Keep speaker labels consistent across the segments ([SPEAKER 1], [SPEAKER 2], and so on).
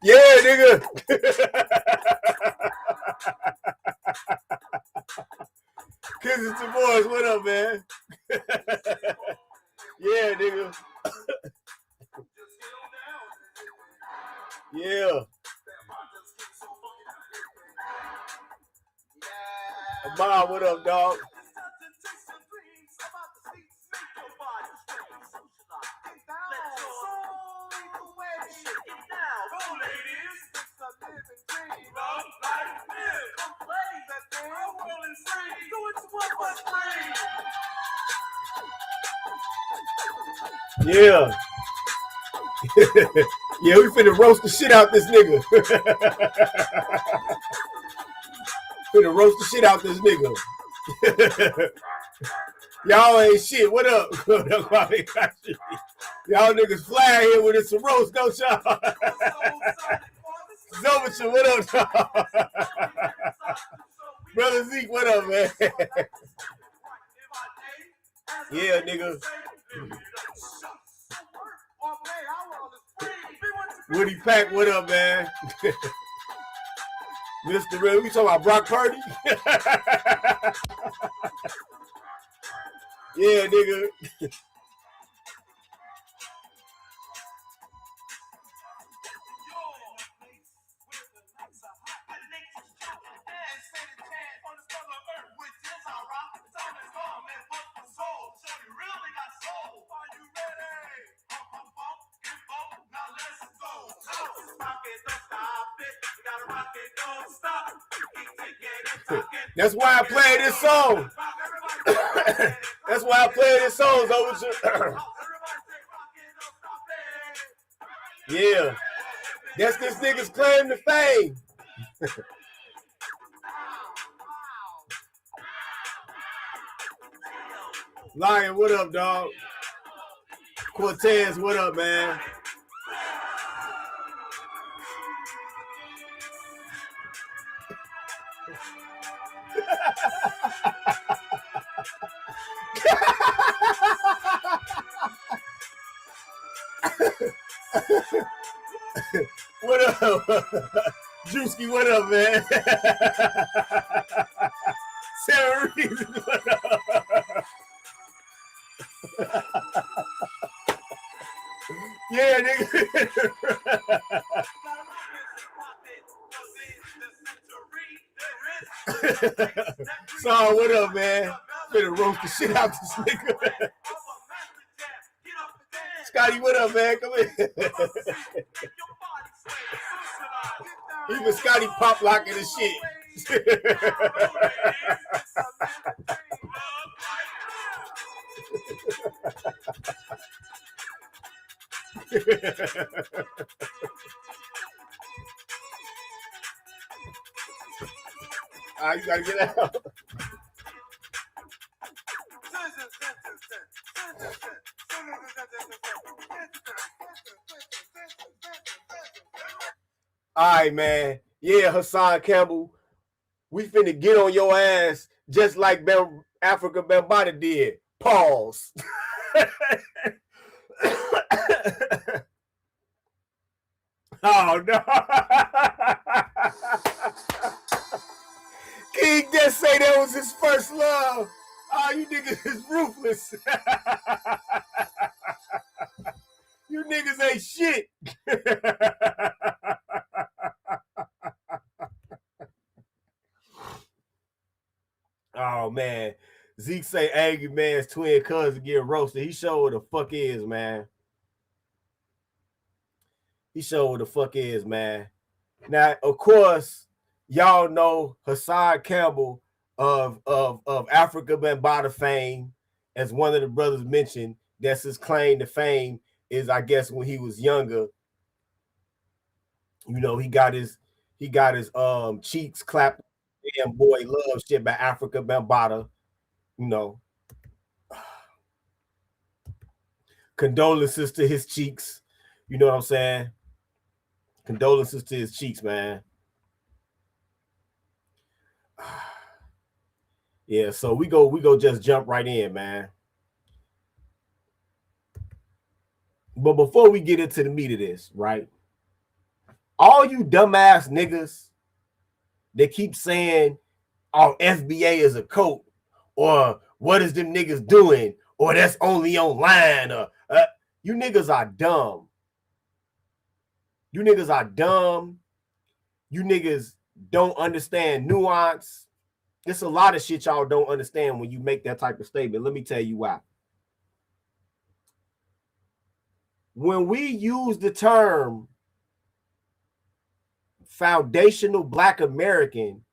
[SPEAKER 1] Yeah, nigga. Kisses to boys. What up, man? Yeah, nigga. Yeah. Mom, what up, dog? Yeah. Yeah, we finna roast the shit out this nigga. Finna roast the shit out this nigga. Y'all ain't shit. What up? Y'all niggas fly here with this roast, don't y'all? Zovicha, what up, dog? Brother Zeke, what up, man? Yeah, nigga. Woody Pack, what up, man? Mr. Red, we talking about Brock Purdy? Yeah, nigga. That's why I play this song. That's why I play this song, Zovicha. Yeah. That's this nigga's claim to fame. Lion, what up, dog? Cortez, what up, man? What up? Drewski, what up, man? Sarah Reeves, what up? Yeah, nigga. So, what up, man? Finna roast the shit out this nigga. Scotty, what up, man? Come in. Even Scotty pop locking the shit. You gotta get out. All right, man. Yeah, Hassan Campbell. We finna get on your ass just like Africa Bambaataa did. Pause. Oh, no. King just say that was his first love. Oh, you niggas is ruthless. You niggas ain't shit. Oh, man. Zeke say Angry Man's twin cousin getting roasted. He showed what the fuck is, man. He showed what the fuck is, man. Now, of course, y'all know Hassan Campbell of Africa Bambaataa fame, as one of the brothers mentioned. That's his claim to fame is, I guess, when he was younger. You know, he got his cheeks clapped. Damn boy, love shit by Africa Bambaataa. You know, condolences to his cheeks. You know what I'm saying? Condolences to his cheeks, man. Yeah, so we go just jump right in, man. But before we get into the meat of this, right? All you dumbass niggas that keep saying, oh, FBA is a cult, or what is them niggas doing, or that's only online, or you niggas are dumb. You niggas are dumb. You niggas don't understand nuance. There's a lot of shit y'all don't understand when you make that type of statement. Let me tell you why. When we use the term foundational Black American,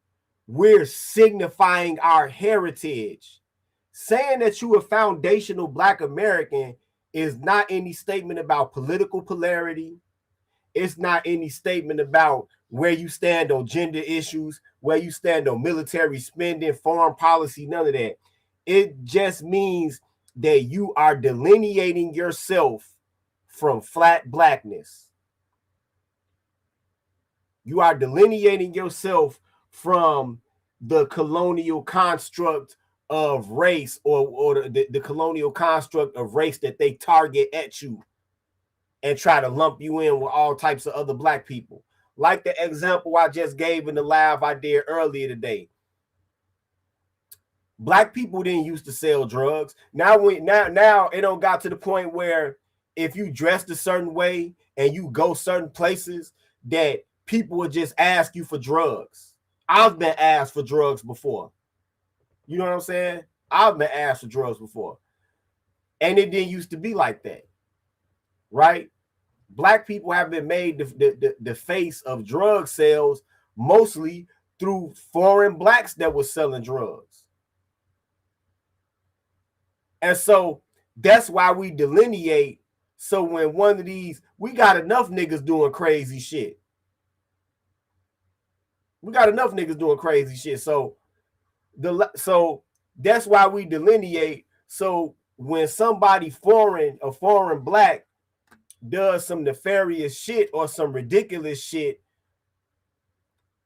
[SPEAKER 1] we're signifying our heritage. Saying that you a foundational Black American is not any statement about political polarity. It's not any statement about where you stand on gender issues, where you stand on military spending, foreign policy, none of that. It just means that you are delineating yourself from flat blackness. You are delineating yourself from the colonial construct of race, or the colonial construct of race that they target at you and try to lump you in with all types of other Black people. Like the example I just gave in the live I did earlier today. Black people didn't used to sell drugs. Now it don't got to the point where if you dressed a certain way and you go certain places that people would just ask you for drugs. I've been asked for drugs before. You know what I'm saying? I've been asked for drugs before. And it didn't used to be like that. Right? Black people have been made the face of drug sales mostly through foreign blacks that were selling drugs. And so that's why we delineate. So when one of these, we got enough niggas doing crazy shit. We got enough niggas doing crazy shit. So that's why we delineate. So when somebody foreign, a foreign black, does some nefarious shit or some ridiculous shit,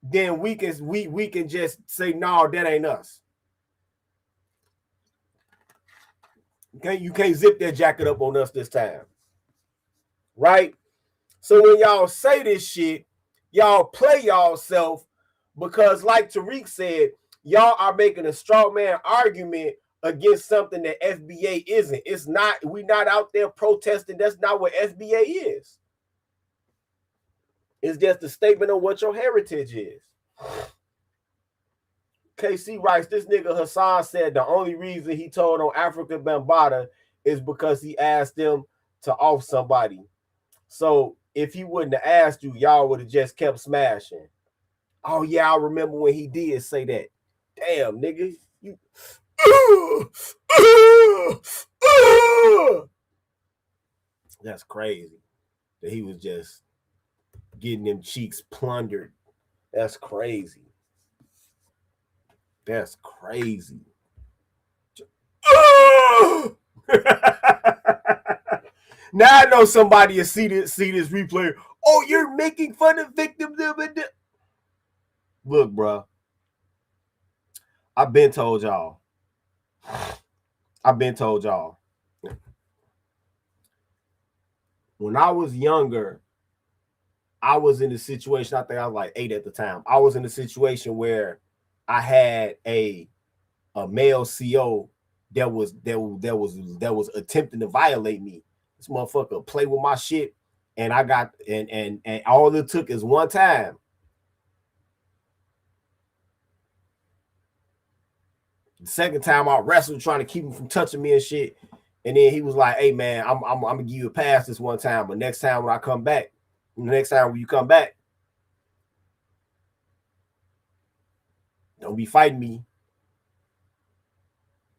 [SPEAKER 1] then we can just say, no, that ain't us. You can't zip that jacket up on us this time. Right? So when y'all say this shit, y'all play y'all self, because like Tariq said, y'all are making a straw man argument against something that FBA isn't. It's not, we're not out there protesting. That's not what FBA is. It's just a statement of what your heritage is. KC writes, this nigga Hassan said the only reason he told on Africa Bambaataa is because he asked them to off somebody. So if he wouldn't have asked you, y'all would have just kept smashing. Oh yeah, I remember when he did say that. Damn, nigga, you. That's crazy that he was just getting them cheeks plundered. That's crazy. That's crazy. Now I know somebody will see this replay. Oh, you're making fun of victims. Look, bro. I've been told y'all. When I was younger, I was in a situation, I think I was like 8 at the time. I was in a situation where I had a male CO that was attempting to violate me. This motherfucker play with my shit, and I got and all it took is one time. The second time I wrestled trying to keep him from touching me and shit. And then he was like, hey man, I'm gonna give you a pass this one time, but next time when I come back, next time when you come back, don't be fighting me.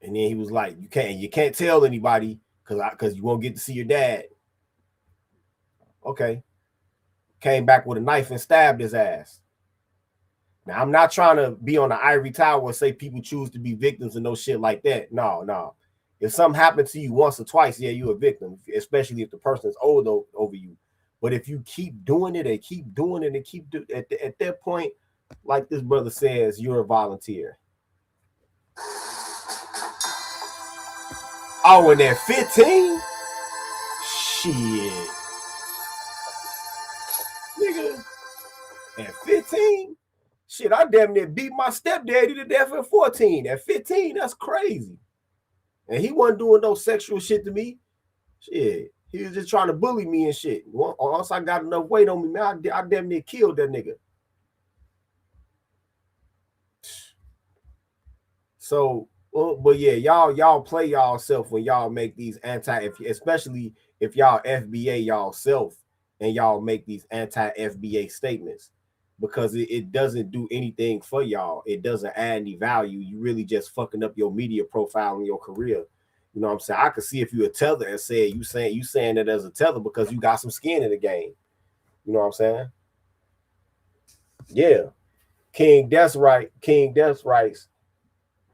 [SPEAKER 1] And then he was like, you can't tell anybody because you won't get to see your dad. Okay. Came back with a knife and stabbed his ass. Now, I'm not trying to be on the ivory tower and say people choose to be victims and no shit like that. No. If something happens to you once or twice, yeah, you're a victim, especially if the person's old over you. But if you keep doing it and keep doing it and keep doing it, at that point, like this brother says, you're a volunteer. Oh, and at 15? Shit. 15? Shit, I damn near beat my stepdaddy to death at 14. At 15, that's crazy. And he wasn't doing no sexual shit to me. Shit, he was just trying to bully me and shit. Once I got enough weight on me, man, I damn near killed that nigga. So, but yeah, y'all play y'allself when y'all make these especially if y'all FBA y'allself and y'all make these anti-FBA statements, because it doesn't do anything for y'all. It doesn't add any value. You really just fucking up your media profile and your career. You know what I'm saying? I could see if you a teller and say you saying that as a teller because you got some skin in the game. You know what I'm saying? Yeah. King Death's Rights.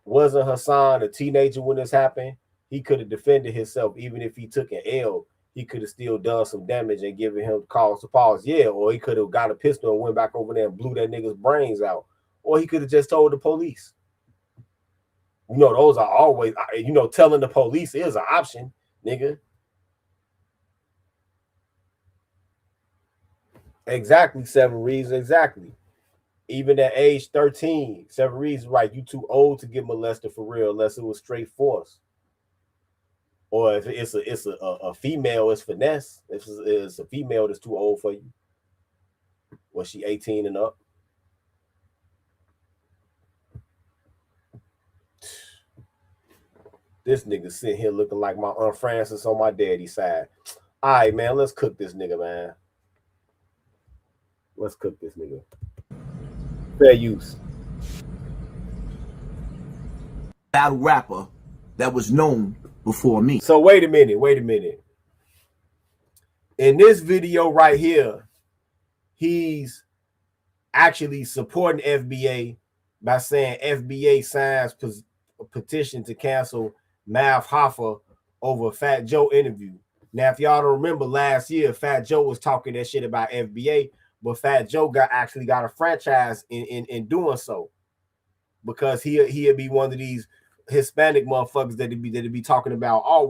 [SPEAKER 1] Wasn't Hassan a teenager when this happened? He could have defended himself. Even if he took an L, he could have still done some damage and given him cause to pause. Yeah, or he could have got a pistol and went back over there and blew that nigga's brains out. Or he could have just told the police. You know, those are always, you know, telling the police is an option, nigga. Exactly, 7 reasons, exactly. Even at age 13, 7 reasons, right? You too old to get molested for real, unless it was straight force. Or if it's a female, it's finesse. If it's a female that's too old for you. Was she 18 and up? This nigga sitting here looking like my Aunt Frances on my daddy's side. All right, man, let's cook this nigga, man. Let's cook this nigga. Fair use.
[SPEAKER 2] Battle rapper that was known before me.
[SPEAKER 1] So wait a minute. In this video right here, he's actually supporting FBA by saying FBA signs a petition to cancel Mav Hoffa over Fat Joe interview. Now, if y'all don't remember last year, Fat Joe was talking that shit about FBA, but Fat Joe actually got a franchise in doing so, because he'd be one of these Hispanic motherfuckers that'd be talking about, oh,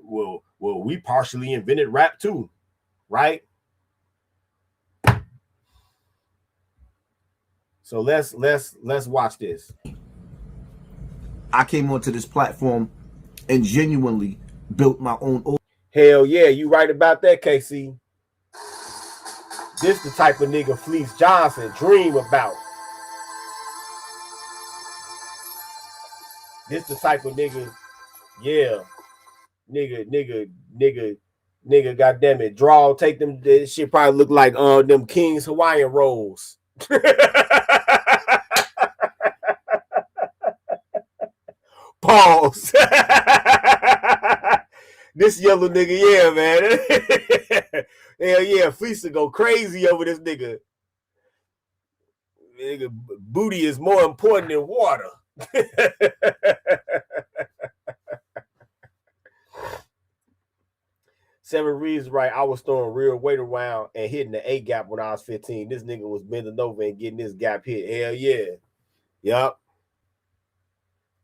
[SPEAKER 1] well, we partially invented rap too, right? So let's watch this.
[SPEAKER 2] I came onto this platform and genuinely built my own.
[SPEAKER 1] Hell yeah, you right about that, KC. This the type of nigga Fleece Johnson dream about. This the type of nigga, yeah, nigga, goddamn it, draw, take them. This shit probably look like them King's Hawaiian rolls. Pause. This yellow nigga, yeah, man. Hell yeah, Fleece to go crazy over this nigga. Nigga, booty is more important than water. Seven reasons, right? I was throwing real weight around and hitting the A gap when I was 15. This nigga was bending over and getting this gap hit. Hell yeah. Yup.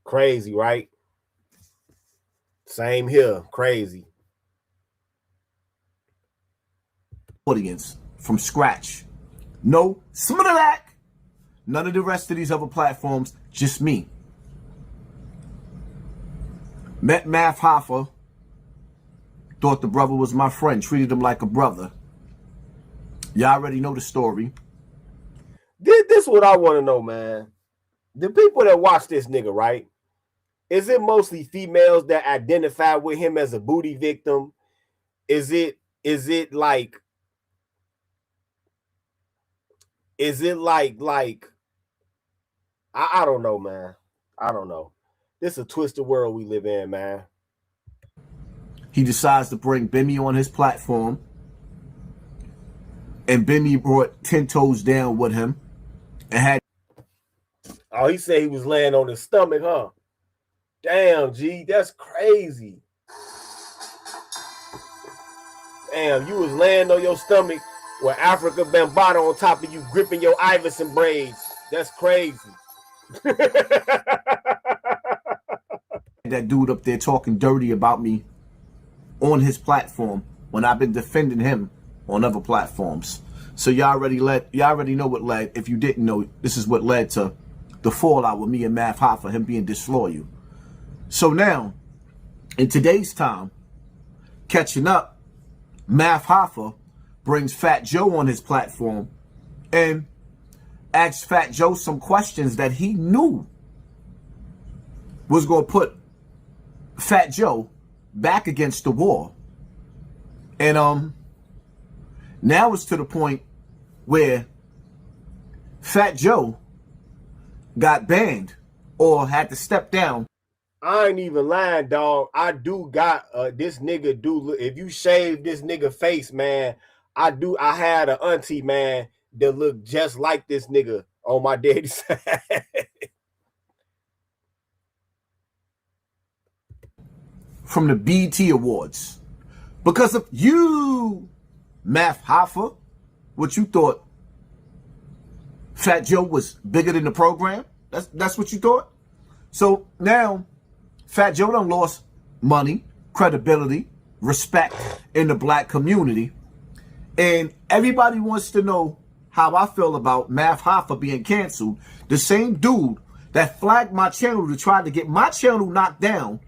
[SPEAKER 1] Crazy, right? Same here. Crazy.
[SPEAKER 2] Audience from scratch. No smack. None of the rest of these other platforms, just me. Met Mav Hoffa. Thought the brother was my friend. Treated him like a brother. Y'all already know the story.
[SPEAKER 1] This is what I want to know, man. The people that watch this nigga, right? Is it mostly females that identify with him as a booty victim? Is it like I don't know, man. I don't know. This is a twisted world we live in, man.
[SPEAKER 2] He decides to bring Bimmy on his platform. And Bimmy brought 10 toes down with him. And had...
[SPEAKER 1] Oh, he said he was laying on his stomach, huh? Damn, G, that's crazy. Damn, you was laying on your stomach with Africa Bambaataa on top of you, gripping your Iverson braids. That's crazy.
[SPEAKER 2] That dude up there talking dirty about me on his platform when I've been defending him on other platforms. So y'all already know what led. If you didn't know, this is what led to the fallout with me and Math Hoffa, him being disloyal. So now, in today's time, catching up, Math Hoffa brings Fat Joe on his platform and asks Fat Joe some questions that he knew was going to put Fat Joe back against the wall. And now it's to the point where Fat Joe got banned or had to step down.
[SPEAKER 1] I ain't even lying, dog. I do got this nigga do. If you shave this nigga face, man, I had an auntie, man, that looked just like this nigga on my daddy's side.
[SPEAKER 2] From the BET Awards. Because of you, Math Hoffa, what you thought Fat Joe was bigger than the program? That's what you thought? So now Fat Joe done lost money, credibility, respect in the black community. And everybody wants to know how I feel about Math Hoffa being canceled. The same dude that flagged my channel to try to get my channel knocked down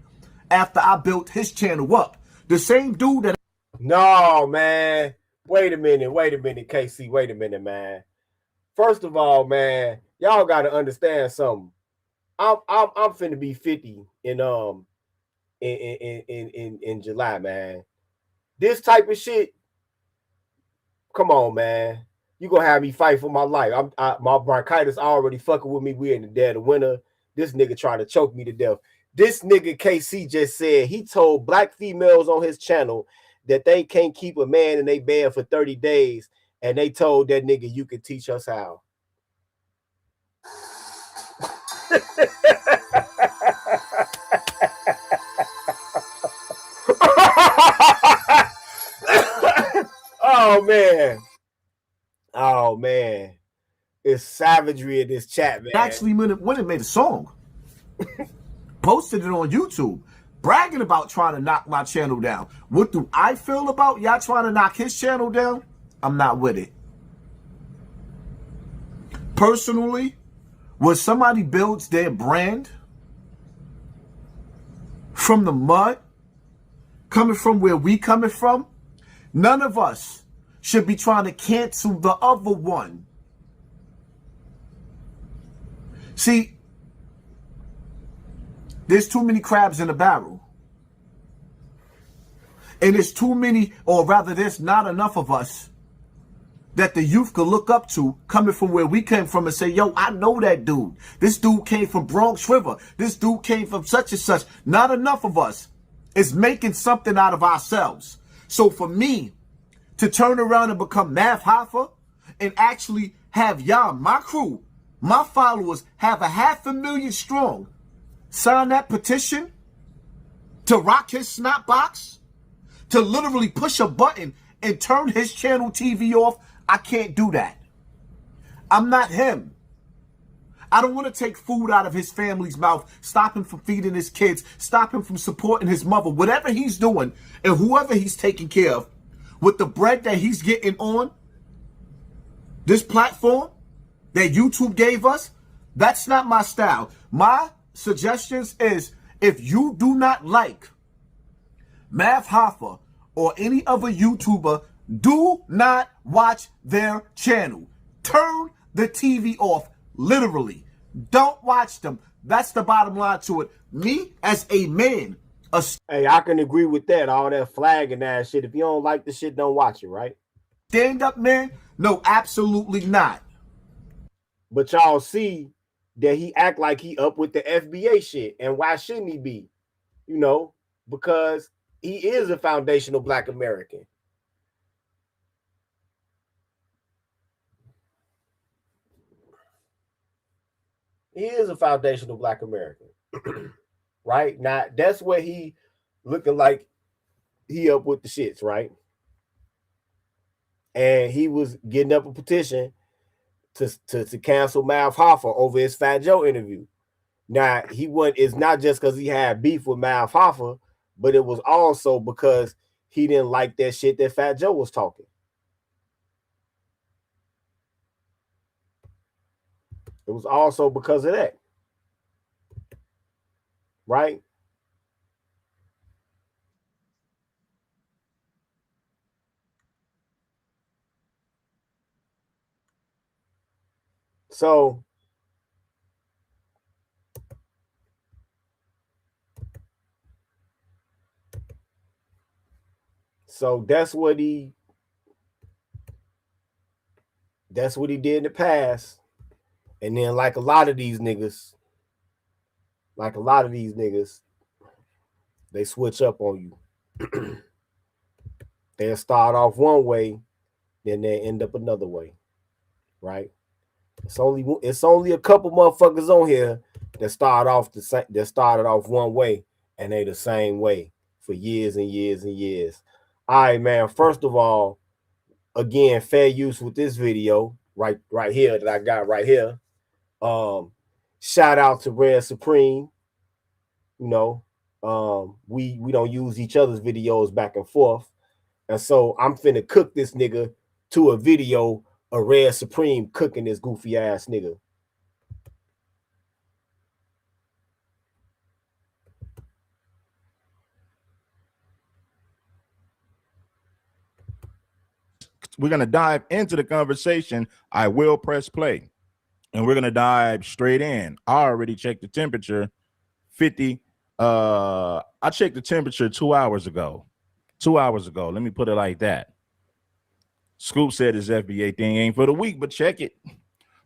[SPEAKER 2] after I built his channel up. The same dude that...
[SPEAKER 1] No, man. Wait a minute, KC. Wait a minute, man. First of all, man, y'all got to understand something. I'm finna be 50 in July, man. This type of shit, come on, man. You gonna have me fight for my life. My bronchitis already fucking with me. We in the dead of winter. This nigga trying to choke me to death. This nigga KC just said he told black females on his channel that they can't keep a man in their bed for 30 days. And they told that nigga, you can teach us how. Oh man, it's savagery in this chat, man.
[SPEAKER 2] Actually, when it made a song, posted it on YouTube, bragging about trying to knock my channel down. What do I feel about y'all trying to knock his channel down? I'm not with it. Personally, when somebody builds their brand from the mud, coming from where we coming from, none of us should be trying to cancel the other one. See, there's too many crabs in a barrel. And there's too many, or rather there's not enough of us that the youth could look up to coming from where we came from and say, yo, I know that dude. This dude came from Bronx River. This dude came from such and such. Not enough of us is making something out of ourselves. So for me to turn around and become Math Hoffa and actually have y'all, my crew, my followers, have 500,000 strong, sign that petition to rock his snot box, to literally push a button and turn his channel TV off, I can't do that. I'm not him. I don't want to take food out of his family's mouth, stop him from feeding his kids, stop him from supporting his mother. Whatever he's doing and whoever he's taking care of, with the bread that he's getting on this platform that YouTube gave us, that's not my style. My suggestions is, if you do not like Math Hoffa or any other YouTuber, do not watch their channel. Turn the TV off, literally. Don't watch them. That's the bottom line to it. Me, as a man,
[SPEAKER 1] hey, I can agree with that. All that flagging that shit. If you don't like the shit, don't watch it, right?
[SPEAKER 2] Stand up man? No, absolutely not.
[SPEAKER 1] But y'all see that he act like he up with the FBA shit. And why shouldn't he be? You know, because he is a foundational black American. He is a foundational black American. Right? Now, that's where he looking like he up with the shits, right? And he was getting up a petition to cancel Math Hoffa over his Fat Joe interview. Now, it's not just because he had beef with Math Hoffa, but it was also because he didn't like that shit that Fat Joe was talking. It was also because of that. Right? So that's what he did in the past. And then like a lot of these niggas, they switch up on you. They'll start off one way, then they end up another way. Right? It's only a couple motherfuckers on here that started off one way and they the same way for years and years and years. All right, man. First of all, again, fair use with this video right here that I got right here. Shout out to Red Supreme. You know, we don't use each other's videos back and forth, and so I'm finna cook this nigga to a video of Red Supreme cooking this goofy ass nigga.
[SPEAKER 3] We're going to dive into the conversation. I will press play and we're going to dive straight in. I already checked the temperature 50. I checked the temperature 2 hours ago. 2 hours ago. Let me put it like that. Scoop said his FBA thing ain't for the week, but check it.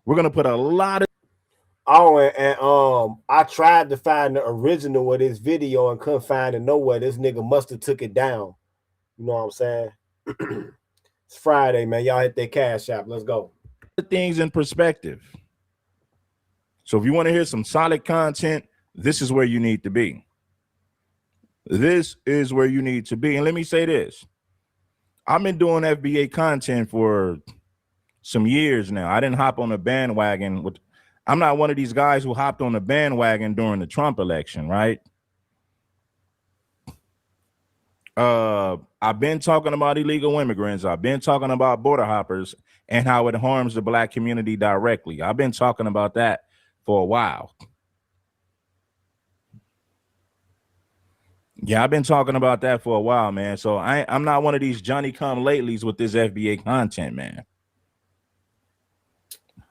[SPEAKER 3] We're going to put a lot of.
[SPEAKER 1] Oh, and I tried to find the original of this video and couldn't find it nowhere. This nigga must have took it down. You know what I'm saying? It's Friday, man. Y'all hit that cash app. Let's go.
[SPEAKER 3] Things in perspective. So if you want to hear some solid content, this is where you need to be. This is where you need to be. And let me say this. I've been doing FBA content for some years now. I didn't hop on the bandwagon with. I'm not one of these guys who hopped on the bandwagon during the Trump election, right? I've been talking about illegal immigrants. I've been talking about border hoppers and how it harms the black community directly. I've been talking about that for a while. Yeah, I've been talking about that for a while, man. So I'm not one of these Johnny come latelys with this FBA content, man.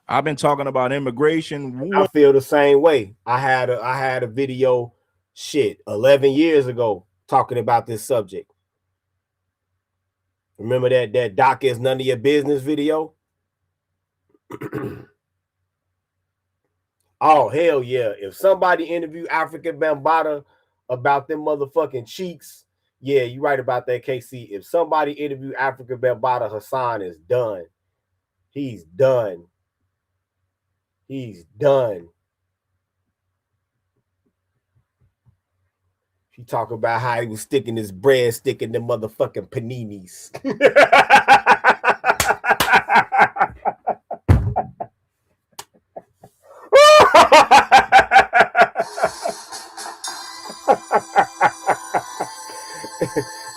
[SPEAKER 3] I've been talking about immigration.
[SPEAKER 1] I feel the same way. I had a video 11 years ago talking about this subject. Remember that Doc is none of your business video? Oh, hell yeah. If somebody interviewed Africa Bambaataa about them motherfucking cheeks, yeah, you right about that, KC. If somebody interviewed Africa Bambaataa, Hassan is done. He's done. He's done. He talk about how he was sticking his breadstick in the motherfucking paninis.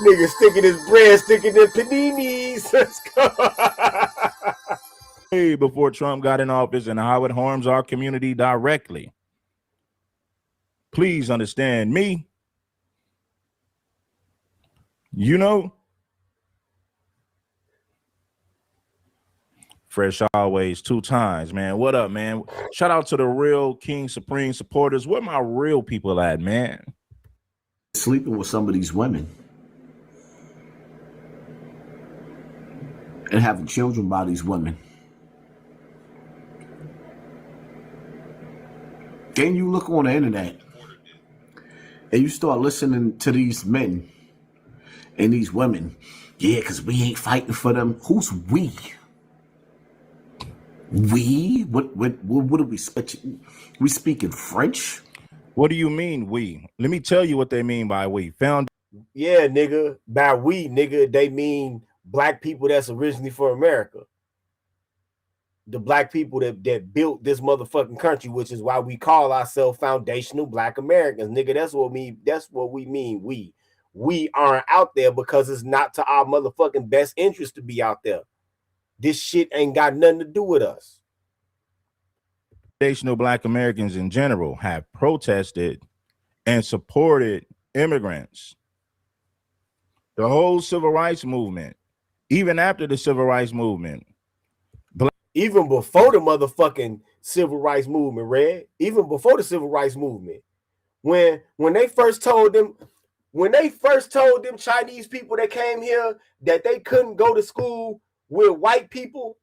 [SPEAKER 1] Nigga sticking his breadstick in the paninis. Let's go.
[SPEAKER 3] Before Trump got in office and how it harms our community directly. Please understand me. You know, fresh always 2 times, man. What up, man? Shout out to the real King Supreme supporters. Where my real people at, man?
[SPEAKER 2] Sleeping with some of these women and having children by these women. Then you look on the internet and you start listening to these men and these women. Yeah, because we ain't fighting for them. Who's we? We? What are we speaking? We speaking French?
[SPEAKER 3] What do you mean we? Let me tell you what they mean by we.
[SPEAKER 1] Yeah, nigga. By we, nigga, they mean black people that's originally from America. The black people that built this motherfucking country, which is why we call ourselves foundational black Americans, nigga. That's what we mean. We aren't out there because it's not to our motherfucking best interest to be out there. This shit ain't got nothing to do with us.
[SPEAKER 3] Foundational Black Americans in general have protested and supported immigrants. The whole civil rights movement, even after the civil rights movement,
[SPEAKER 1] even before the motherfucking civil rights movement, Red, even before the civil rights movement, when they first told them Chinese people that came here that they couldn't go to school with white people,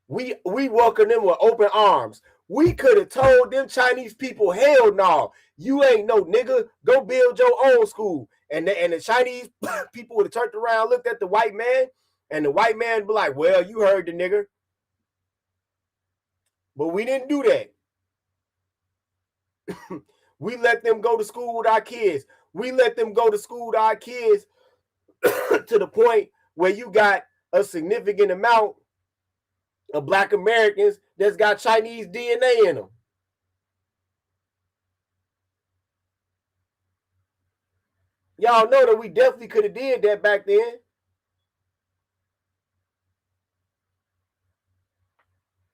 [SPEAKER 1] we welcomed them with open arms. We could have told them Chinese people, hell no, you ain't no nigga, go build your own school. And the Chinese people would have turned around, looked at the white man, and the white man be like, well, you heard the nigger. But we didn't do that. We let them go to school with our kids. We let them go to school with our kids to the point where you got a significant amount of Black Americans that's got Chinese DNA in them. Y'all know that we definitely could have did that back then.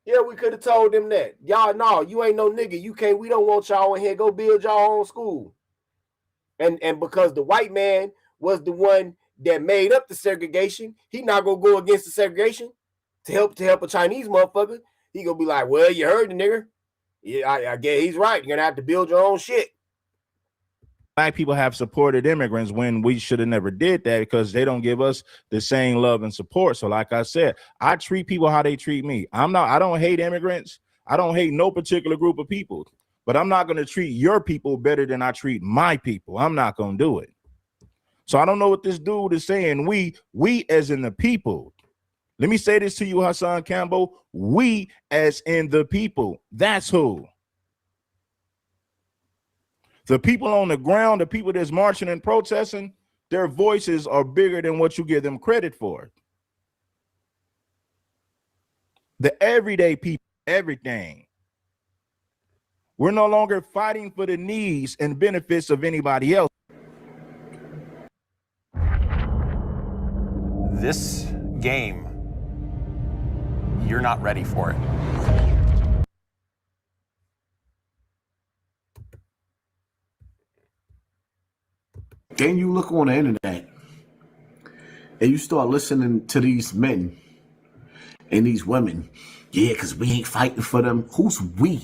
[SPEAKER 1] Yeah, we could have told them that. Y'all, no, you ain't no nigga. You can't, we don't want y'all in here. Go build y'all own school. And because the white man was the one that made up the segregation, he not gonna go against the segregation to help a Chinese motherfucker. He gonna be like, well, you heard the nigger. Yeah, I guess he's right. You're gonna have to build your own shit.
[SPEAKER 3] Black people have supported immigrants when we should have never did that because they don't give us the same love and support. So like I said, I treat people how they treat me. I don't hate immigrants. I don't hate no particular group of people, but I'm not going to treat your people better than I treat my people. I'm not going to do it. So I don't know what this dude is saying. We as in the people. Let me say this to you, Hassan Campbell. We as in the people. That's who. The people on the ground, the people that's marching and protesting, their voices are bigger than what you give them credit for. The everyday people, everything. We're no longer fighting for the needs and benefits of anybody else.
[SPEAKER 4] This game, you're not ready for it.
[SPEAKER 2] Then you look on the internet and you start listening to these men and these women. Yeah, because we ain't fighting for them. Who's we?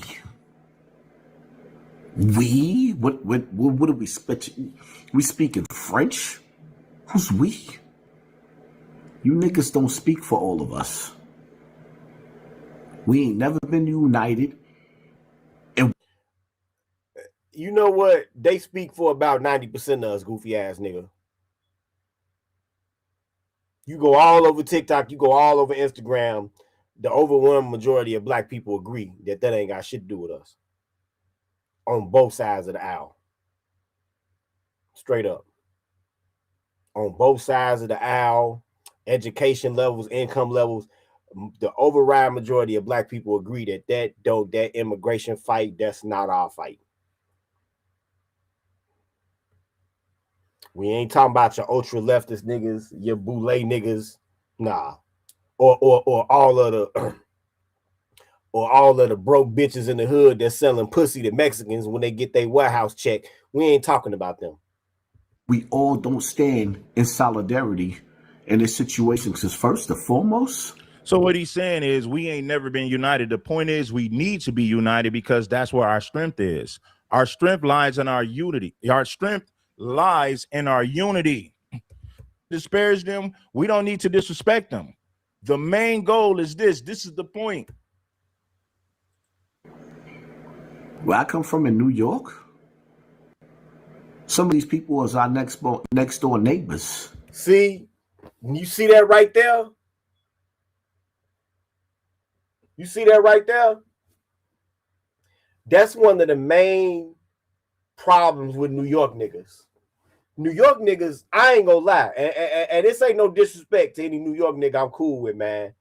[SPEAKER 2] We? What are we speaking? We speaking French? Who's we? You niggas don't speak for all of us. We ain't never been united.
[SPEAKER 1] You know what? They speak for about 90% of us, goofy ass nigga. You go all over TikTok, you go all over Instagram. The overwhelming majority of Black people agree that ain't got shit to do with us. On both sides of the aisle. Straight up. On both sides of the aisle, education levels, income levels, the override majority of Black people agree that immigration fight, that's not our fight. We ain't talking about your ultra leftist niggas, your boule niggas, nah, or all of the broke bitches in the hood that's selling pussy to Mexicans when they get their warehouse check. We ain't talking about them.
[SPEAKER 2] We all don't stand in solidarity in this situation because first and foremost.
[SPEAKER 3] So what he's saying is we ain't never been united. The point is we need to be united because that's where our strength is. Our strength lies in our unity. Our strength lies in our unity. Disparage them. We don't need to disrespect them. The main goal is this. This is the point.
[SPEAKER 2] Where I come from in New York, some of these people is our next door neighbors.
[SPEAKER 1] See, you see that right there? You see that right there? That's one of the main problems with New York niggas. New York niggas, I ain't gonna lie, and this ain't no disrespect to any New York nigga I'm cool with, man.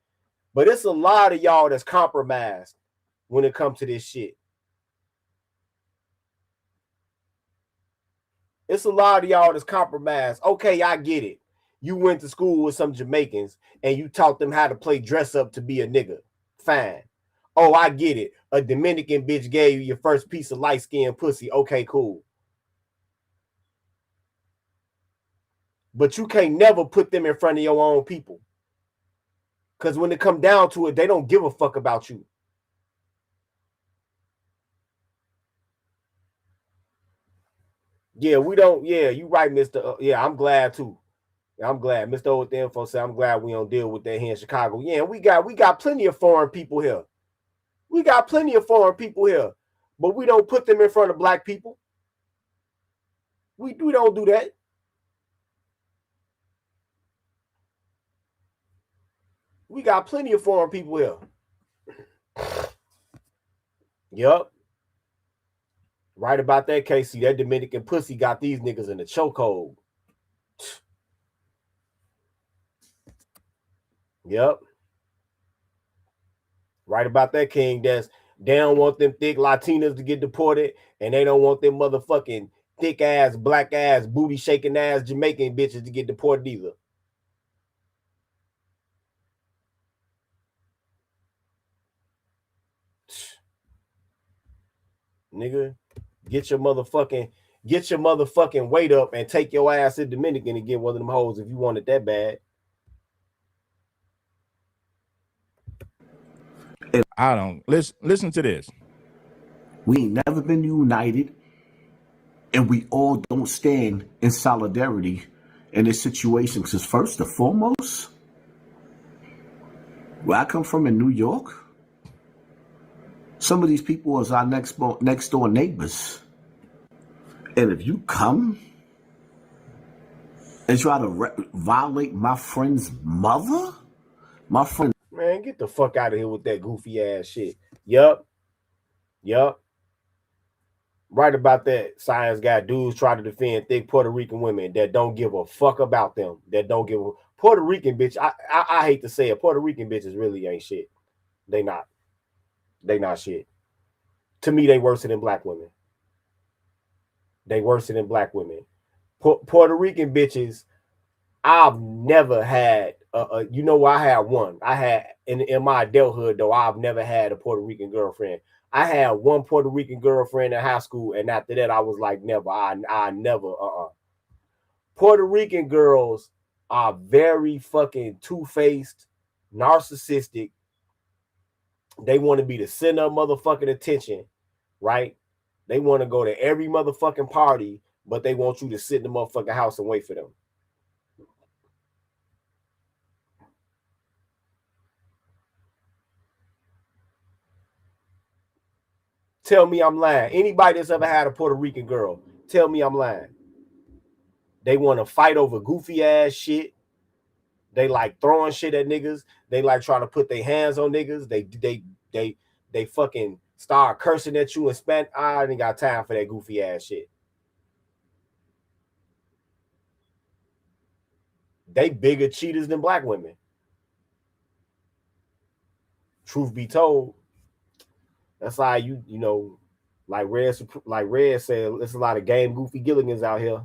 [SPEAKER 1] But it's a lot of y'all that's compromised when it comes to this shit. It's a lot of y'all that's compromised. Okay, I get it. You went to school with some Jamaicans and you taught them how to play dress up to be a nigga. Fine. Oh, I get it. A Dominican bitch gave you your first piece of light-skinned pussy. Okay, cool. But you can't never put them in front of your own people. Because when it come down to it, they don't give a fuck about you. Yeah, we don't. Yeah, you right, Mr. Yeah, I'm glad too. I'm glad. Mr. O with the info said, I'm glad we don't deal with that here in Chicago. Yeah, we got plenty of foreign people here. We got plenty of foreign people here. But we don't put them in front of black people. We don't do that. We got plenty of foreign people here. Yup. Right about that, Casey. That Dominican pussy got these niggas in the chokehold. Yep. Right about that, King. They don't want them thick Latinas to get deported, and they don't want them motherfucking thick ass, black ass, booty shaking ass Jamaican bitches to get deported either. Nigga, get your motherfucking weight up and take your ass to Dominican and get one of them hoes if you want it that bad.
[SPEAKER 3] I don't listen to this.
[SPEAKER 2] We ain't never been united, and we all don't stand in solidarity in this situation. Because first and foremost, where I come from in New York, some of these people is our next door neighbors. And if you come and try to violate my friend's mother, my friend...
[SPEAKER 1] Man, get the fuck out of here with that goofy ass shit. Yup. Right about that. Science guy dudes try to defend thick Puerto Rican women that don't give a fuck about them. That don't give a Puerto Rican bitch. I hate to say it. Puerto Rican bitches really ain't shit. They not shit. To me, they worse than black women. Puerto Rican bitches, I've never had I had one. I had in my adulthood though, I've never had a Puerto Rican girlfriend. I had one Puerto Rican girlfriend in high school, and after that, I was like, never. I never. Puerto Rican girls are very fucking two-faced, narcissistic. They want to be the center of motherfucking attention, right? They want to go to every motherfucking party, but they want you to sit in the motherfucking house and wait for them. Tell me I'm lying. Anybody that's ever had a Puerto Rican girl, tell me I'm lying. They want to fight over goofy ass shit. They like throwing shit at niggas. They like trying to put their hands on niggas. They fucking start cursing at you and Spanish. I ain't got time for that goofy ass shit. They bigger cheaters than black women. Truth be told, that's why you know, like Red said, there's a lot of game goofy Gilligans out here.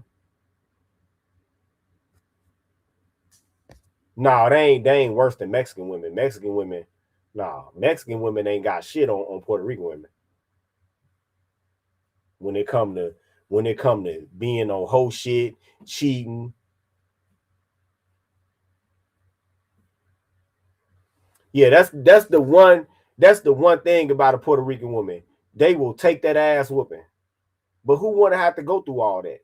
[SPEAKER 1] No, they ain't worse than Mexican women. Mexican women ain't got shit on Puerto Rican women. When it come to being on whole shit, cheating. Yeah, that's the one thing about a Puerto Rican woman. They will take that ass whooping. But who want to have to go through all that?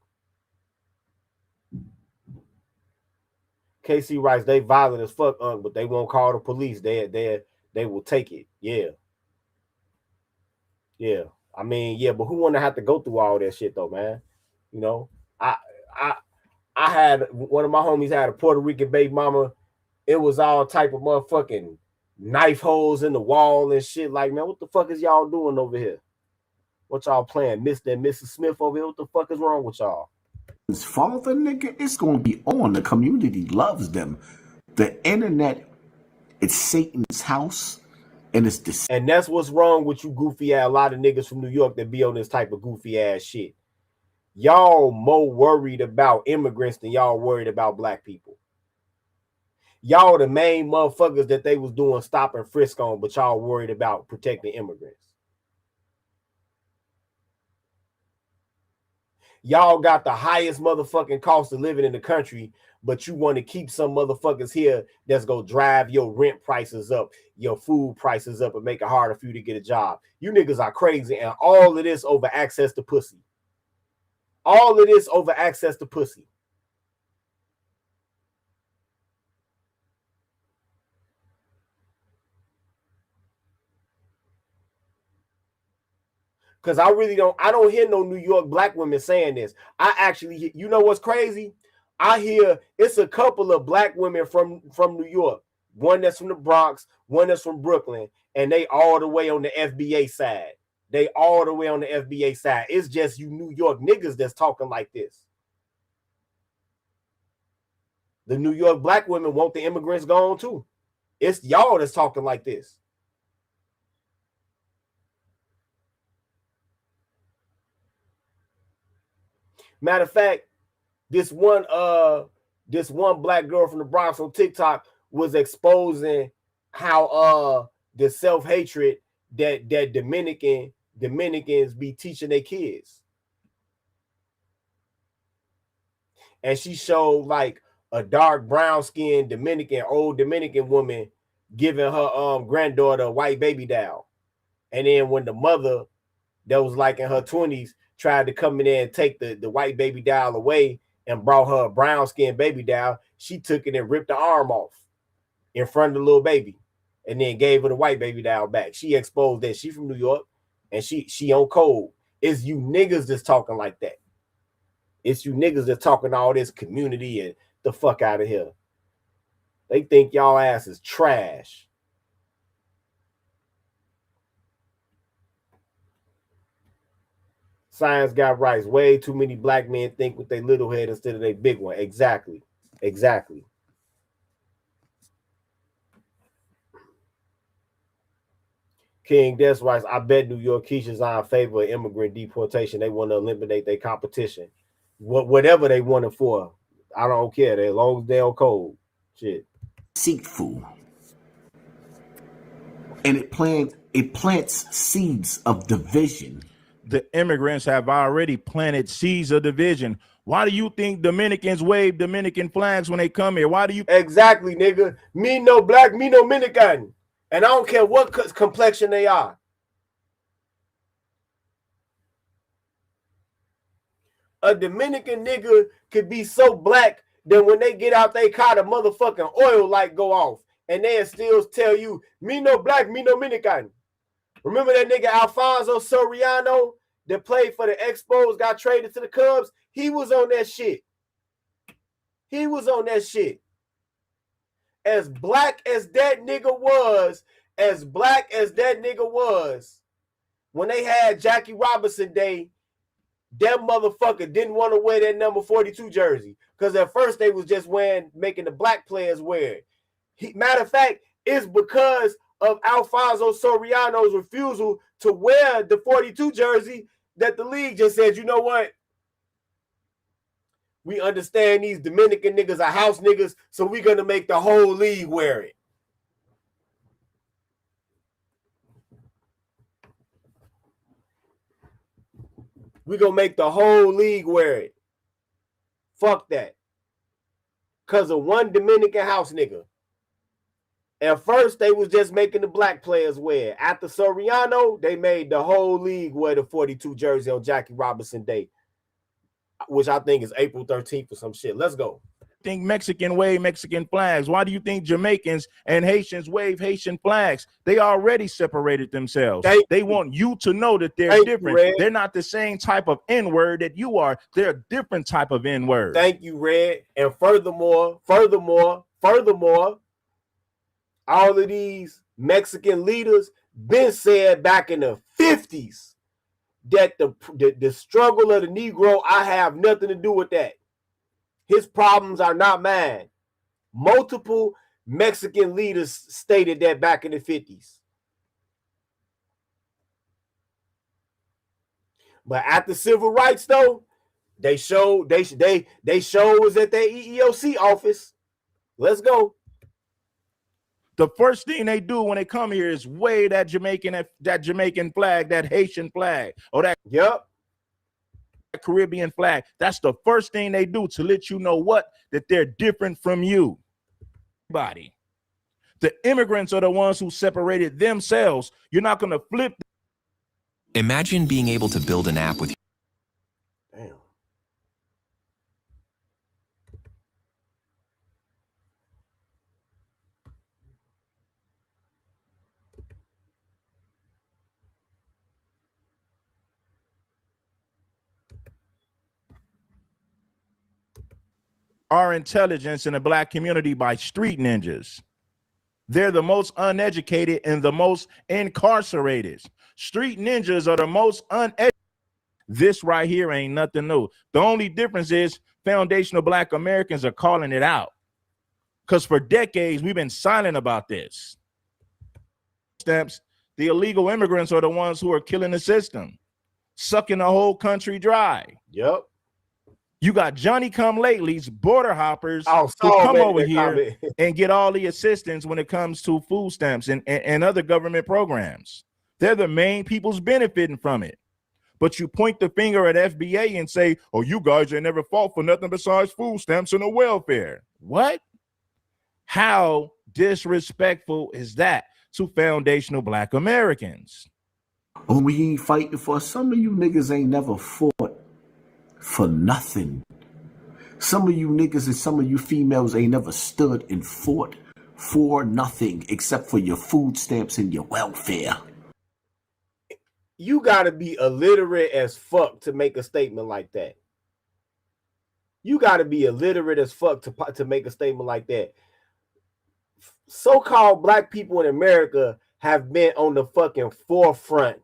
[SPEAKER 1] KC writes, they violent as fuck, but they won't call the police. They will take it. Yeah. I mean, yeah, but who want to have to go through all that shit though, man? You know, I had one of my homies had a Puerto Rican baby mama. It was all type of motherfucking knife holes in the wall and shit. Like, man, what the fuck is y'all doing over here? What y'all playing, Mr. and Mrs. Smith over here? What the fuck is wrong with y'all?
[SPEAKER 2] His father, nigga, it's gonna be on. The community loves them. The internet, it's Satan's house, and it's
[SPEAKER 1] and that's what's wrong with you goofy ass. A lot of niggas from New York that be on this type of goofy ass shit. Y'all more worried about immigrants than y'all worried about black people. Y'all the main motherfuckers that they was doing stop and frisk on, but y'all worried about protecting immigrants. Y'all got the highest motherfucking cost of living in the country, but you want to keep some motherfuckers here that's gonna drive your rent prices up, your food prices up, and make it harder for you to get a job. You niggas are crazy, and all of this over access to pussy. All of this over access to pussy. Because I don't hear no New York black women saying this. I actually, you know what's crazy? I hear it's a couple of black women from New York. One that's from the Bronx, one that's from Brooklyn, and they all the way on the FBA side. They all the way on the FBA side. It's just you New York niggas that's talking like this. The New York black women want the immigrants gone too. It's y'all that's talking like this. Matter of fact, this one black girl from the Bronx on TikTok was exposing how the self-hatred that Dominicans be teaching their kids. And she showed like a dark brown skinned old Dominican woman giving her granddaughter a white baby doll. And then when the mother that was like in her 20s tried to come in there and take the white baby doll away and brought her a brown skinned baby doll, she took it and ripped the arm off in front of the little baby and then gave her the white baby doll back. She exposed that she from New York and she on code. It's you niggas that's talking like that. It's you niggas that's talking all this community and the fuck out of here. They think y'all ass is trash. Science got right. Way too many black men think with their little head instead of their big one. Exactly. Exactly. King Des writes, I bet New York Keisha's in favor of immigrant deportation. They want to eliminate their competition. Whatever they want it for. I don't care. As long as they're cold. Shit.
[SPEAKER 2] Deceitful. And it plants seeds of division.
[SPEAKER 3] The immigrants have already planted seeds of division. Why do you think Dominicans wave Dominican flags when they come here? Why do you?
[SPEAKER 1] Exactly, nigga. Me no black, me no Dominican. And I don't care what complexion they are. A Dominican nigga could be so black that when they get out they car, the motherfucking oil light go off. And they'll still tell you, me no black, me no Dominican. Remember that nigga Alfonso Soriano that played for the Expos, got traded to the Cubs? He was on that shit. He was on that shit. As black as that nigga was, when they had Jackie Robinson Day, that motherfucker didn't want to wear that number 42 jersey. Because at first they was just making the black players wear it. Matter of fact, it's because of Alfonso Soriano's refusal to wear the 42 jersey that the league just said, you know what? We understand these Dominican niggas are house niggas, so we're going to make the whole league wear it. We're going to make the whole league wear it. Fuck that. Because of one Dominican house nigga. At first, they was just making the black players wear. After Soriano, they made the whole league wear the 42 jersey on Jackie Robinson Day, which I think is April 13th or some shit. Let's go.
[SPEAKER 3] Think Mexican wave Mexican flags? Why do you think Jamaicans and Haitians wave Haitian flags? They already separated themselves. They want you to know that they're different.
[SPEAKER 1] Red.
[SPEAKER 3] They're not the same type of N-word that you are. They're a different type of N-word.
[SPEAKER 1] Thank you, Red. And furthermore, all of these Mexican leaders been said back in the 50s that the struggle of the Negro, I have nothing to do with that. His problems are not mine. Multiple Mexican leaders stated that back in the 50s. But after civil rights, though, they show was at their EEOC office. Let's go.
[SPEAKER 3] The first thing they do when they come here is wave that Jamaican flag, that Haitian flag, or that Caribbean flag. That's the first thing they do to let you know what? That they're different from you. Everybody. The immigrants are the ones who separated themselves. You're not going to flip.
[SPEAKER 5] Imagine being able to build an app with.
[SPEAKER 1] Damn.
[SPEAKER 3] Our intelligence in the black community by street ninjas. They're the most uneducated and the most incarcerated. Street ninjas are the most uneducated. This right here ain't nothing new. The only difference is foundational black Americans are calling it out. Because for decades, we've been silent about this. Stamps, the illegal immigrants are the ones who are killing the system, sucking the whole country dry.
[SPEAKER 1] Yep.
[SPEAKER 3] You got Johnny come latelys, border hoppers
[SPEAKER 1] who
[SPEAKER 3] come over here and get all the assistance when it comes to food stamps and other government programs. They're the main people's benefiting from it. But you point the finger at FBA and say, oh, you guys ain't never fought for nothing besides food stamps and the welfare. What? How disrespectful is that to foundational black Americans?
[SPEAKER 2] Oh, we ain't fighting for. Some of you niggas ain't never fought for nothing. Some of you niggas and some of you females ain't never stood and fought for nothing except for your food stamps and your welfare.
[SPEAKER 1] You gotta be illiterate as fuck to make a statement like that. You gotta be illiterate as fuck to make a statement like that. So-called black people in America have been on the fucking forefront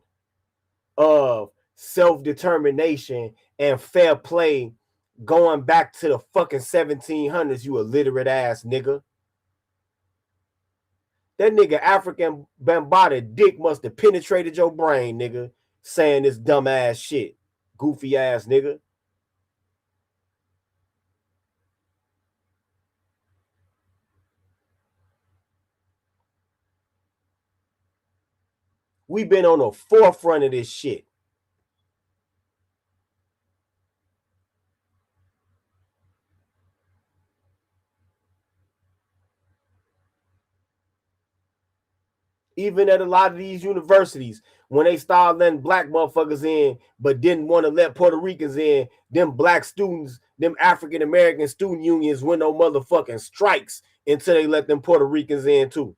[SPEAKER 1] of self-determination and fair play going back to the fucking 1700s, you illiterate ass nigga. That nigga African Bambaataa dick must have penetrated your brain, nigga, saying this dumb ass shit. Goofy ass nigga. We've been on the forefront of this shit. Even at a lot of these universities, when they started letting black motherfuckers in, but didn't want to let Puerto Ricans in, them black students, them African-American student unions went no motherfucking strikes until they let them Puerto Ricans in too.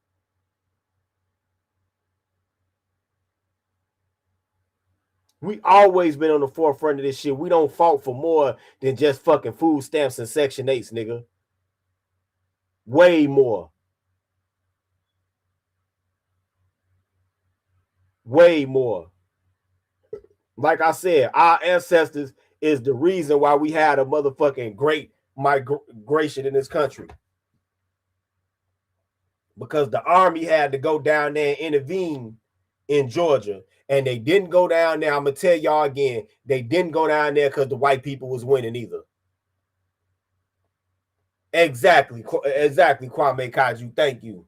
[SPEAKER 1] We always been on the forefront of this shit. We don't fault for more than just fucking food stamps and Section 8s, nigga. Way more. Way more. Like I said, our ancestors is the reason why we had a motherfucking great migration in this country. Because the army had to go down there and intervene in Georgia. And they didn't go down there. I'm going to tell y'all again, they didn't go down there because the white people was winning either. Exactly, Kwame Kaju. Thank you.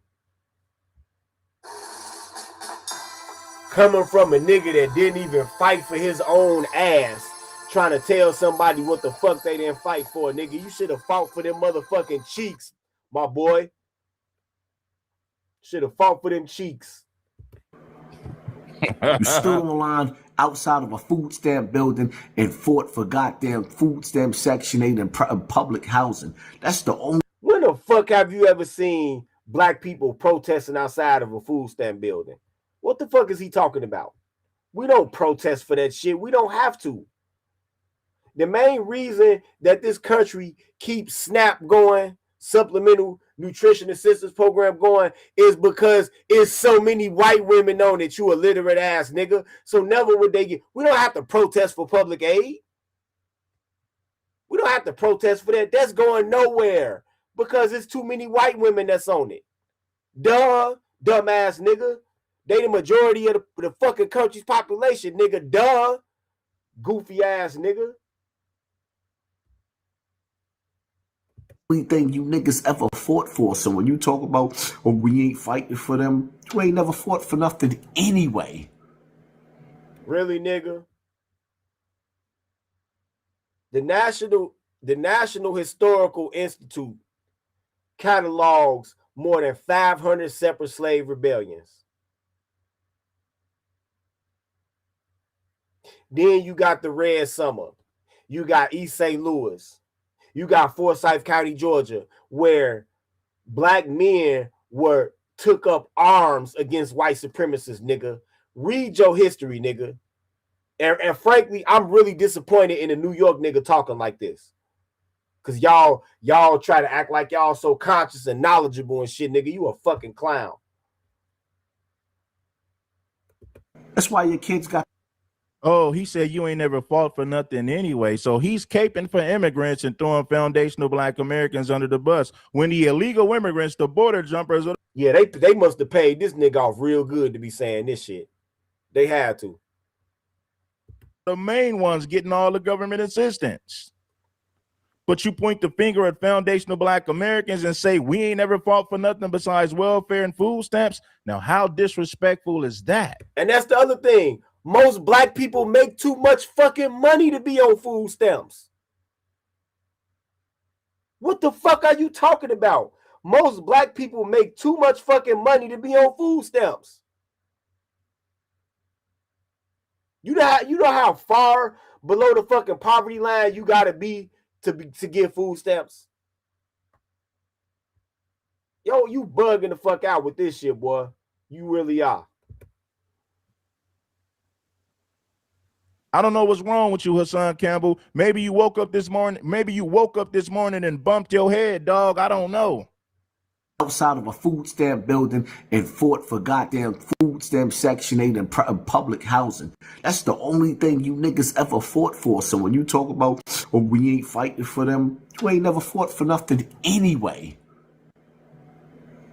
[SPEAKER 1] Coming from a nigga that didn't even fight for his own ass, trying to tell somebody what the fuck they didn't fight for, nigga. You should have fought for them motherfucking cheeks, my boy. Should have fought for them cheeks.
[SPEAKER 2] You stood on the line outside of a food stamp building and fought for goddamn food stamp Section 8 and public housing. That's the only.
[SPEAKER 1] When the fuck have you ever seen black people protesting outside of a food stamp building? What the fuck is he talking about? We don't protest for that shit. We don't have to. The main reason that this country keeps SNAP going, Supplemental Nutrition Assistance Program going, is because it's so many white women on it, you illiterate ass nigga. So never would they get. We don't have to protest for public aid. We don't have to protest for that. That's going nowhere because it's too many white women that's on it. Duh, dumbass nigga. They the majority of the fucking country's population, nigga. Duh, goofy ass nigga.
[SPEAKER 2] Only thing you niggas ever fought for. So when you talk about, oh, we ain't fighting for them, you ain't never fought for nothing anyway.
[SPEAKER 1] Really, nigga? The National Historical Institute catalogs more than 500 separate slave rebellions. Then you got the Red Summer. You got East St. Louis. You got Forsyth County, Georgia, where black men took up arms against white supremacists, nigga. Read your history, nigga. And frankly, I'm really disappointed in a New York nigga talking like this. Cause y'all try to act like y'all so conscious and knowledgeable and shit, nigga. You a fucking clown.
[SPEAKER 2] That's why your kids got.
[SPEAKER 3] Oh, he said you ain't never fought for nothing anyway. So he's caping for immigrants and throwing foundational black Americans under the bus. When the illegal immigrants, the border jumpers.
[SPEAKER 1] Yeah, they must have paid this nigga off real good to be saying this shit. They had to.
[SPEAKER 3] The main ones getting all the government assistance. But you point the finger at foundational black Americans and say we ain't never fought for nothing besides welfare and food stamps. Now, how disrespectful is that?
[SPEAKER 1] And that's the other thing. Most black people make too much fucking money to be on food stamps. What the fuck are you talking about? Most black people make too much fucking money to be on food stamps. You know how far below the fucking poverty line you gotta be to get food stamps? Yo, you bugging the fuck out with this shit, boy. You really are.
[SPEAKER 3] I don't know what's wrong with you, Hassan Campbell. Maybe you woke up this morning. Maybe you woke up this morning and bumped your head, dog. I don't know.
[SPEAKER 2] Outside of a food stamp building and fought for goddamn food stamp Section 8 and public housing. That's the only thing you niggas ever fought for. So when you talk about, oh, we ain't fighting for them, you ain't never fought for nothing anyway.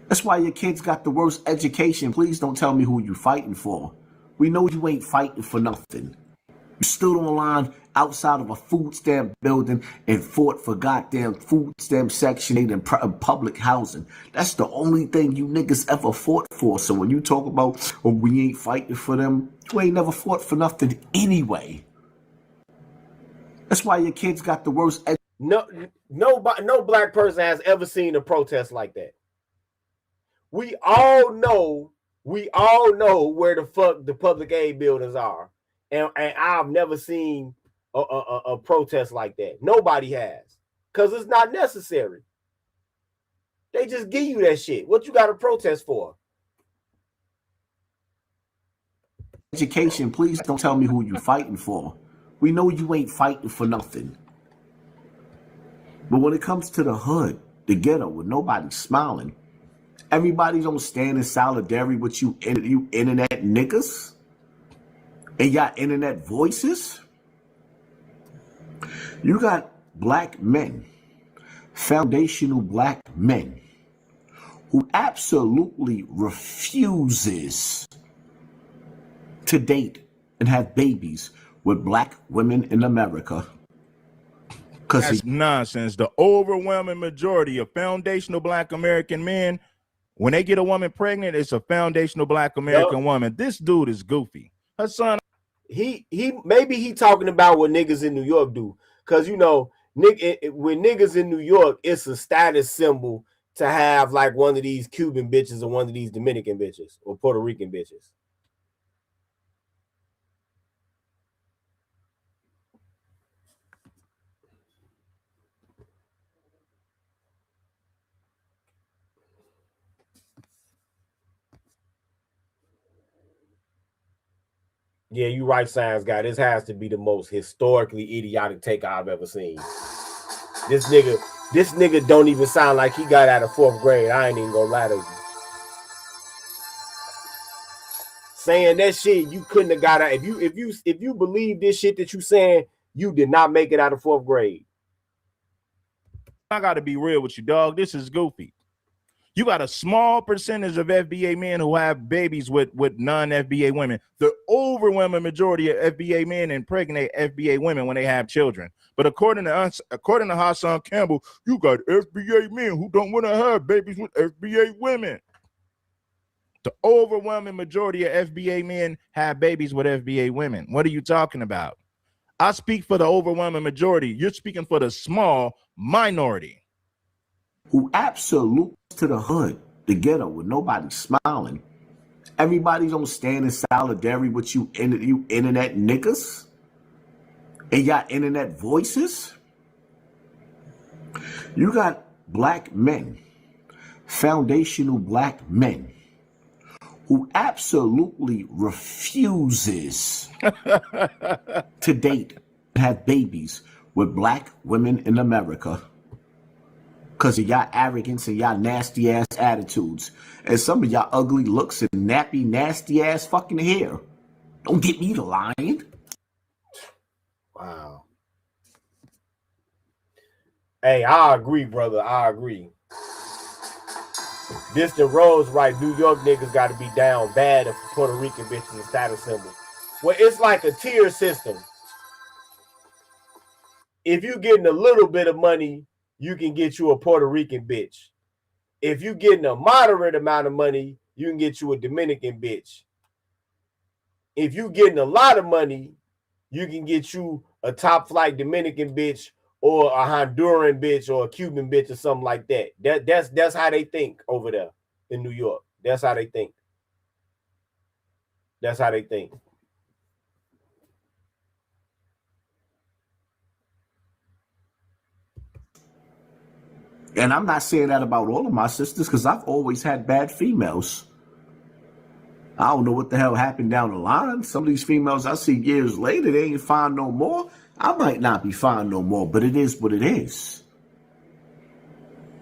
[SPEAKER 2] That's why your kids got the worst education. Please don't tell me who you fighting for. We know you ain't fighting for nothing. You stood on line outside of a food stamp building and fought for goddamn food stamp Section 8 and public housing. That's the only thing you niggas ever fought for. So when you talk about, oh, we ain't fighting for them, you ain't never fought for nothing anyway. That's why your kids got the worst.
[SPEAKER 1] No black person has ever seen a protest like that. We all know where the fuck the public aid buildings are. And I've never seen a protest like that. Nobody has. Because it's not necessary. They just give you that shit. What you got to protest for?
[SPEAKER 2] Education, please don't tell me who you fighting for. We know you ain't fighting for nothing. But when it comes to the hood, the ghetto, with nobody smiling, everybody don't stand in solidarity with you internet niggas and y'all internet voices. You got black men, foundational black men, who absolutely refuses to date and have babies with black women in America.
[SPEAKER 3] That's nonsense. The overwhelming majority of foundational black American men, when they get a woman pregnant, it's a foundational black American woman. This dude is goofy. Hassan,
[SPEAKER 1] maybe he talking about what niggas in New York do. Because, you know, when niggas in New York, it's a status symbol to have like one of these Cuban bitches or one of these Dominican bitches or Puerto Rican bitches. Yeah, you right, Science Guy. This has to be the most historically idiotic take I've ever seen. This nigga don't even sound like he got out of 4th grade. I ain't even gonna lie to you. Saying that shit you couldn't have got out. If you believe this shit that you saying, you did not make it out of 4th grade.
[SPEAKER 3] I gotta be real with you, dog. This is goofy. You got a small percentage of FBA men who have babies with non-FBA women. The overwhelming majority of FBA men impregnate FBA women when they have children. But according to Hassan Campbell, you got FBA men who don't want to have babies with FBA women. The overwhelming majority of FBA men have babies with FBA women. What are you talking about? I speak for the overwhelming majority. You're speaking for the small minority.
[SPEAKER 2] Who absolute to the hood, the ghetto, with nobody smiling. Everybody don't stand in solidarity with you internet niggas and y'all internet voices. You got black men, foundational black men, who absolutely refuses to date and have babies with black women in America because of y'all arrogance and y'all nasty ass attitudes and some of y'all ugly looks and nappy nasty ass fucking hair. Don't get me to lying.
[SPEAKER 1] Wow. Hey, I agree, brother. I agree. This the roads right. New York niggas got to be down bad if Puerto Rican bitches a status symbol. Well, it's like a tier system. If you getting a little bit of money, you can get you a Puerto Rican bitch. If you getting a moderate amount of money, you can get you a Dominican bitch. If you getting a lot of money, you can get you a top flight Dominican bitch or a Honduran bitch or a Cuban bitch or something like that. That's how they think over there in New York. That's how they think. That's how they think.
[SPEAKER 2] And I'm not saying that about all of my sisters because I've always had bad females. I don't know what the hell happened down the line. Some of these females I see years later, they ain't fine no more. I might not be fine no more, but it is what it is.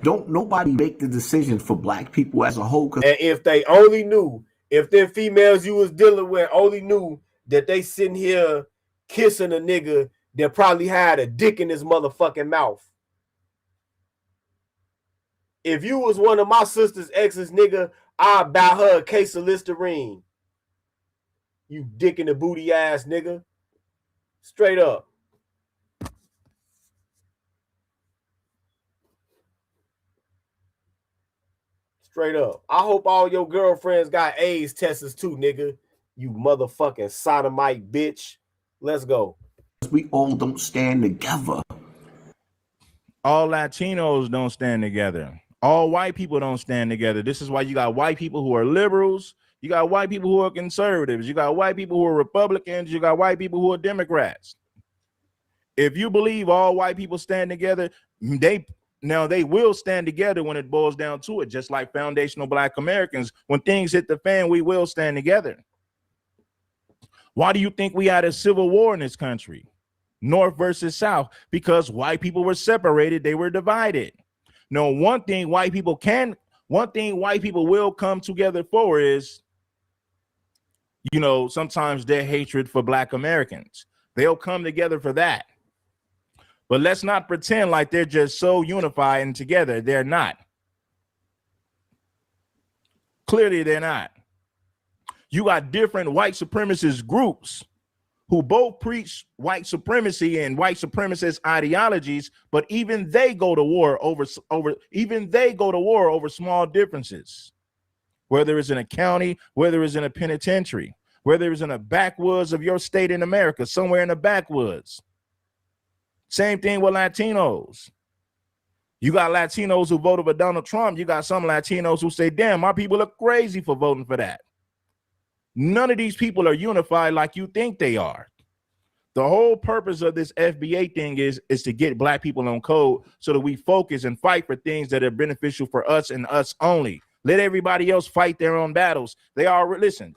[SPEAKER 2] Don't nobody make the decision for black people as a whole.
[SPEAKER 1] And if they only knew, if them females you was dealing with only knew that they sitting here kissing a nigga that probably had a dick in his motherfucking mouth. If you was one of my sister's exes, nigga, I'd buy her a case of Listerine. You dick in the booty ass nigga. Straight up. Straight up. I hope all your girlfriends got AIDS tests too, nigga. You motherfucking sodomite bitch. Let's go.
[SPEAKER 2] We all don't stand together.
[SPEAKER 3] All Latinos don't stand together. All white people don't stand together. This is why you got white people who are liberals. You got white people who are conservatives. You got white people who are Republicans. You got white people who are Democrats. If you believe all white people stand together, they will stand together when it boils down to it, just like foundational black Americans. When things hit the fan, we will stand together. Why do you think we had a civil war in this country? North versus South, because white people were separated, they were divided. No, one thing white people will come together for is, sometimes their hatred for black Americans. They'll come together for that. But let's not pretend like they're just so unified and together. They're not. Clearly, they're not. You got different white supremacist groups who both preach white supremacy and white supremacist ideologies, but even they go to war over small differences, whether it's in a county, whether it's in a penitentiary, whether it's in a backwoods of your state in America, somewhere in the backwoods. Same thing with Latinos. You got Latinos who voted for Donald Trump. You got some Latinos who say, damn, my people are crazy for voting for that. None of these people are unified like you think they are. The whole purpose of this FBA thing is to get black people on code so that we focus and fight for things that are beneficial for us and us only. Let everybody else fight their own battles. Listen,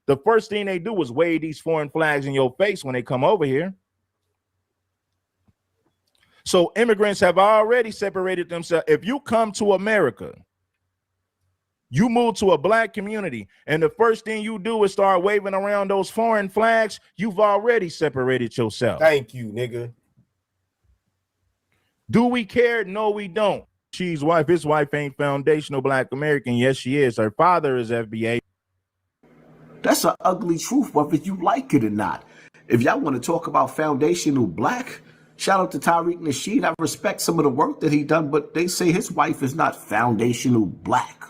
[SPEAKER 3] the first thing they do is wave these foreign flags in your face when they come over here. So immigrants have already separated themselves. If you come to America, you move to a black community, and the first thing you do is start waving around those foreign flags, you've already separated yourself.
[SPEAKER 1] Thank you, nigga.
[SPEAKER 3] Do we care? No, we don't. She's wife, his wife ain't foundational Black American. Yes, she is. Her father is FBA.
[SPEAKER 2] That's an ugly truth, whether you like it or not. If y'all want to talk about foundational Black, shout out to Tariq Nasheed. I respect some of the work that he done, but they say his wife is not foundational Black.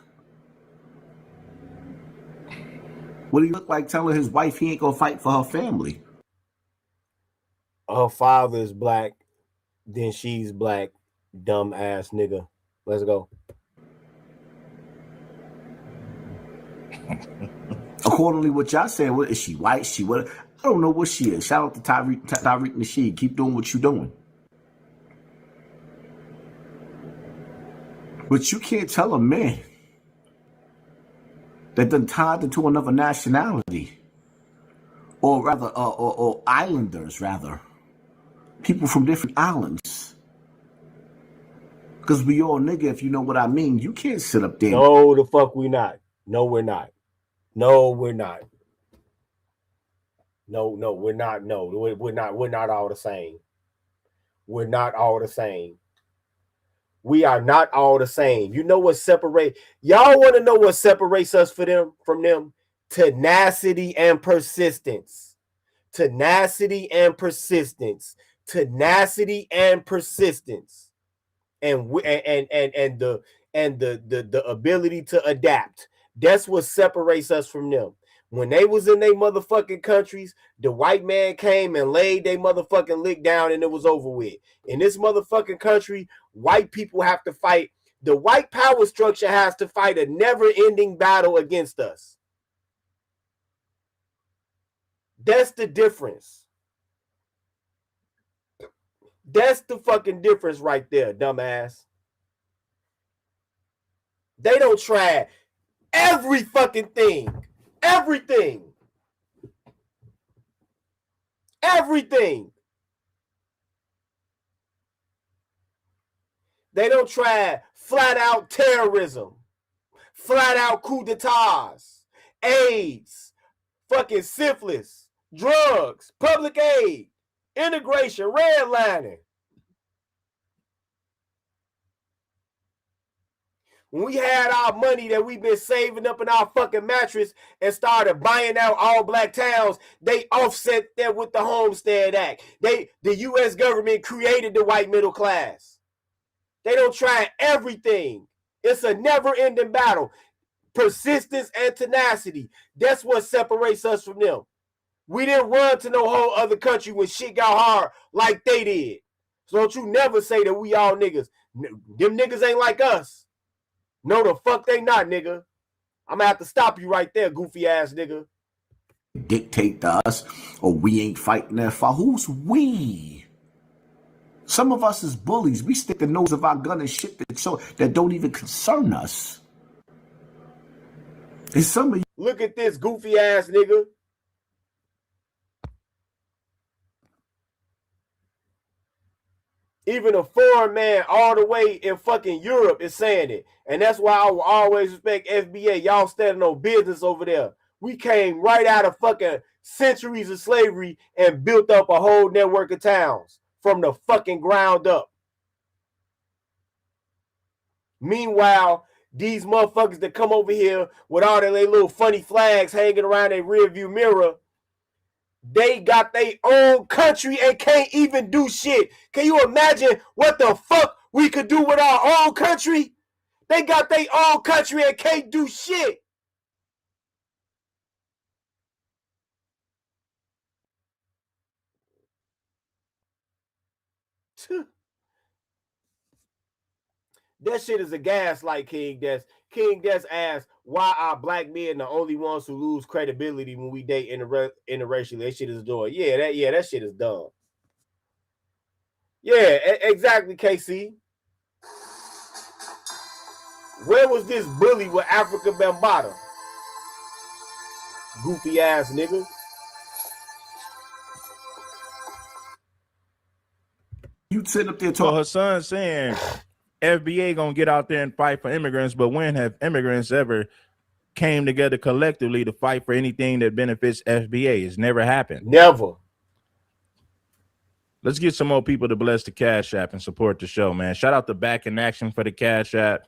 [SPEAKER 2] What do he look like telling his wife he ain't gonna fight for her family?
[SPEAKER 1] Her father is Black, then she's Black. Dumb ass nigga. Let's go.
[SPEAKER 2] Accordingly, what y'all saying, what is she white? She what? I don't know what she is. Shout out to Tariq Nasheed. Keep doing what you're doing. But you can't tell a man that done tied into another nationality, or rather, or islanders, rather, people from different islands. Because we all nigga, if you know what I mean. You can't sit up there.
[SPEAKER 1] No, the fuck we not. No, we're not. No, we're not. No, we're not. No, we're not. We're not all the same. We're not all the same. We are not all the same. You know what separate y'all want to know what separates us from them? Tenacity and persistence. Tenacity and persistence. Tenacity and persistence. And the ability to adapt. That's what separates us from them. When they was in their motherfucking countries, the white man came and laid their motherfucking lick down and it was over with. In this motherfucking country, white people have to fight. The white power structure has to fight a never-ending battle against us. That's the difference. That's the fucking difference right there, dumbass. They don't try every fucking thing. Everything. Everything. They don't try flat out terrorism, flat out coup d'etats, AIDS, fucking syphilis, drugs, public aid, integration, redlining. When we had our money that we've been saving up in our fucking mattress and started buying out all black towns, they offset that with the Homestead Act. The U.S. government created the white middle class. They don't try everything. It's a never-ending battle. Persistence and tenacity. That's what separates us from them. We didn't run to no whole other country when shit got hard like they did. So don't you never say that we all niggas. Them niggas ain't like us. No, the fuck they not, nigga. I'm gonna have to stop you right there, goofy ass nigga.
[SPEAKER 2] Dictate to us, or we ain't fighting that fight. Who's we? Some of us is bullies. We stick the nose of our gun and shit that don't even concern us. And some of you
[SPEAKER 1] look at this goofy ass nigga. Even a foreign man all the way in fucking Europe is saying it. And that's why I will always respect FBA. Y'all standing on business over there. We came right out of fucking centuries of slavery and built up a whole network of towns from the fucking ground up. Meanwhile, these motherfuckers that come over here with all their little funny flags hanging around their rearview mirror, they got their own country and can't even do shit. Can you imagine what the fuck we could do with our own country? They got their own country and can't do shit. That shit is a gaslight, King Des. King Des asked, why are black men the only ones who lose credibility when we date interracially? That shit is dumb. Yeah, that shit is dumb. Yeah, exactly, KC. Where was this bully with Africa Bambaataa? Goofy ass nigga.
[SPEAKER 2] You sit up there
[SPEAKER 3] So
[SPEAKER 2] talking.
[SPEAKER 3] Hassan saying FBA gonna get out there and fight for immigrants, but when have immigrants ever came together collectively to fight for anything that benefits FBA? It's never happened.
[SPEAKER 1] Never.
[SPEAKER 3] Let's get some more people to bless the Cash App and support the show, man. Shout out to Back in Action for the Cash App.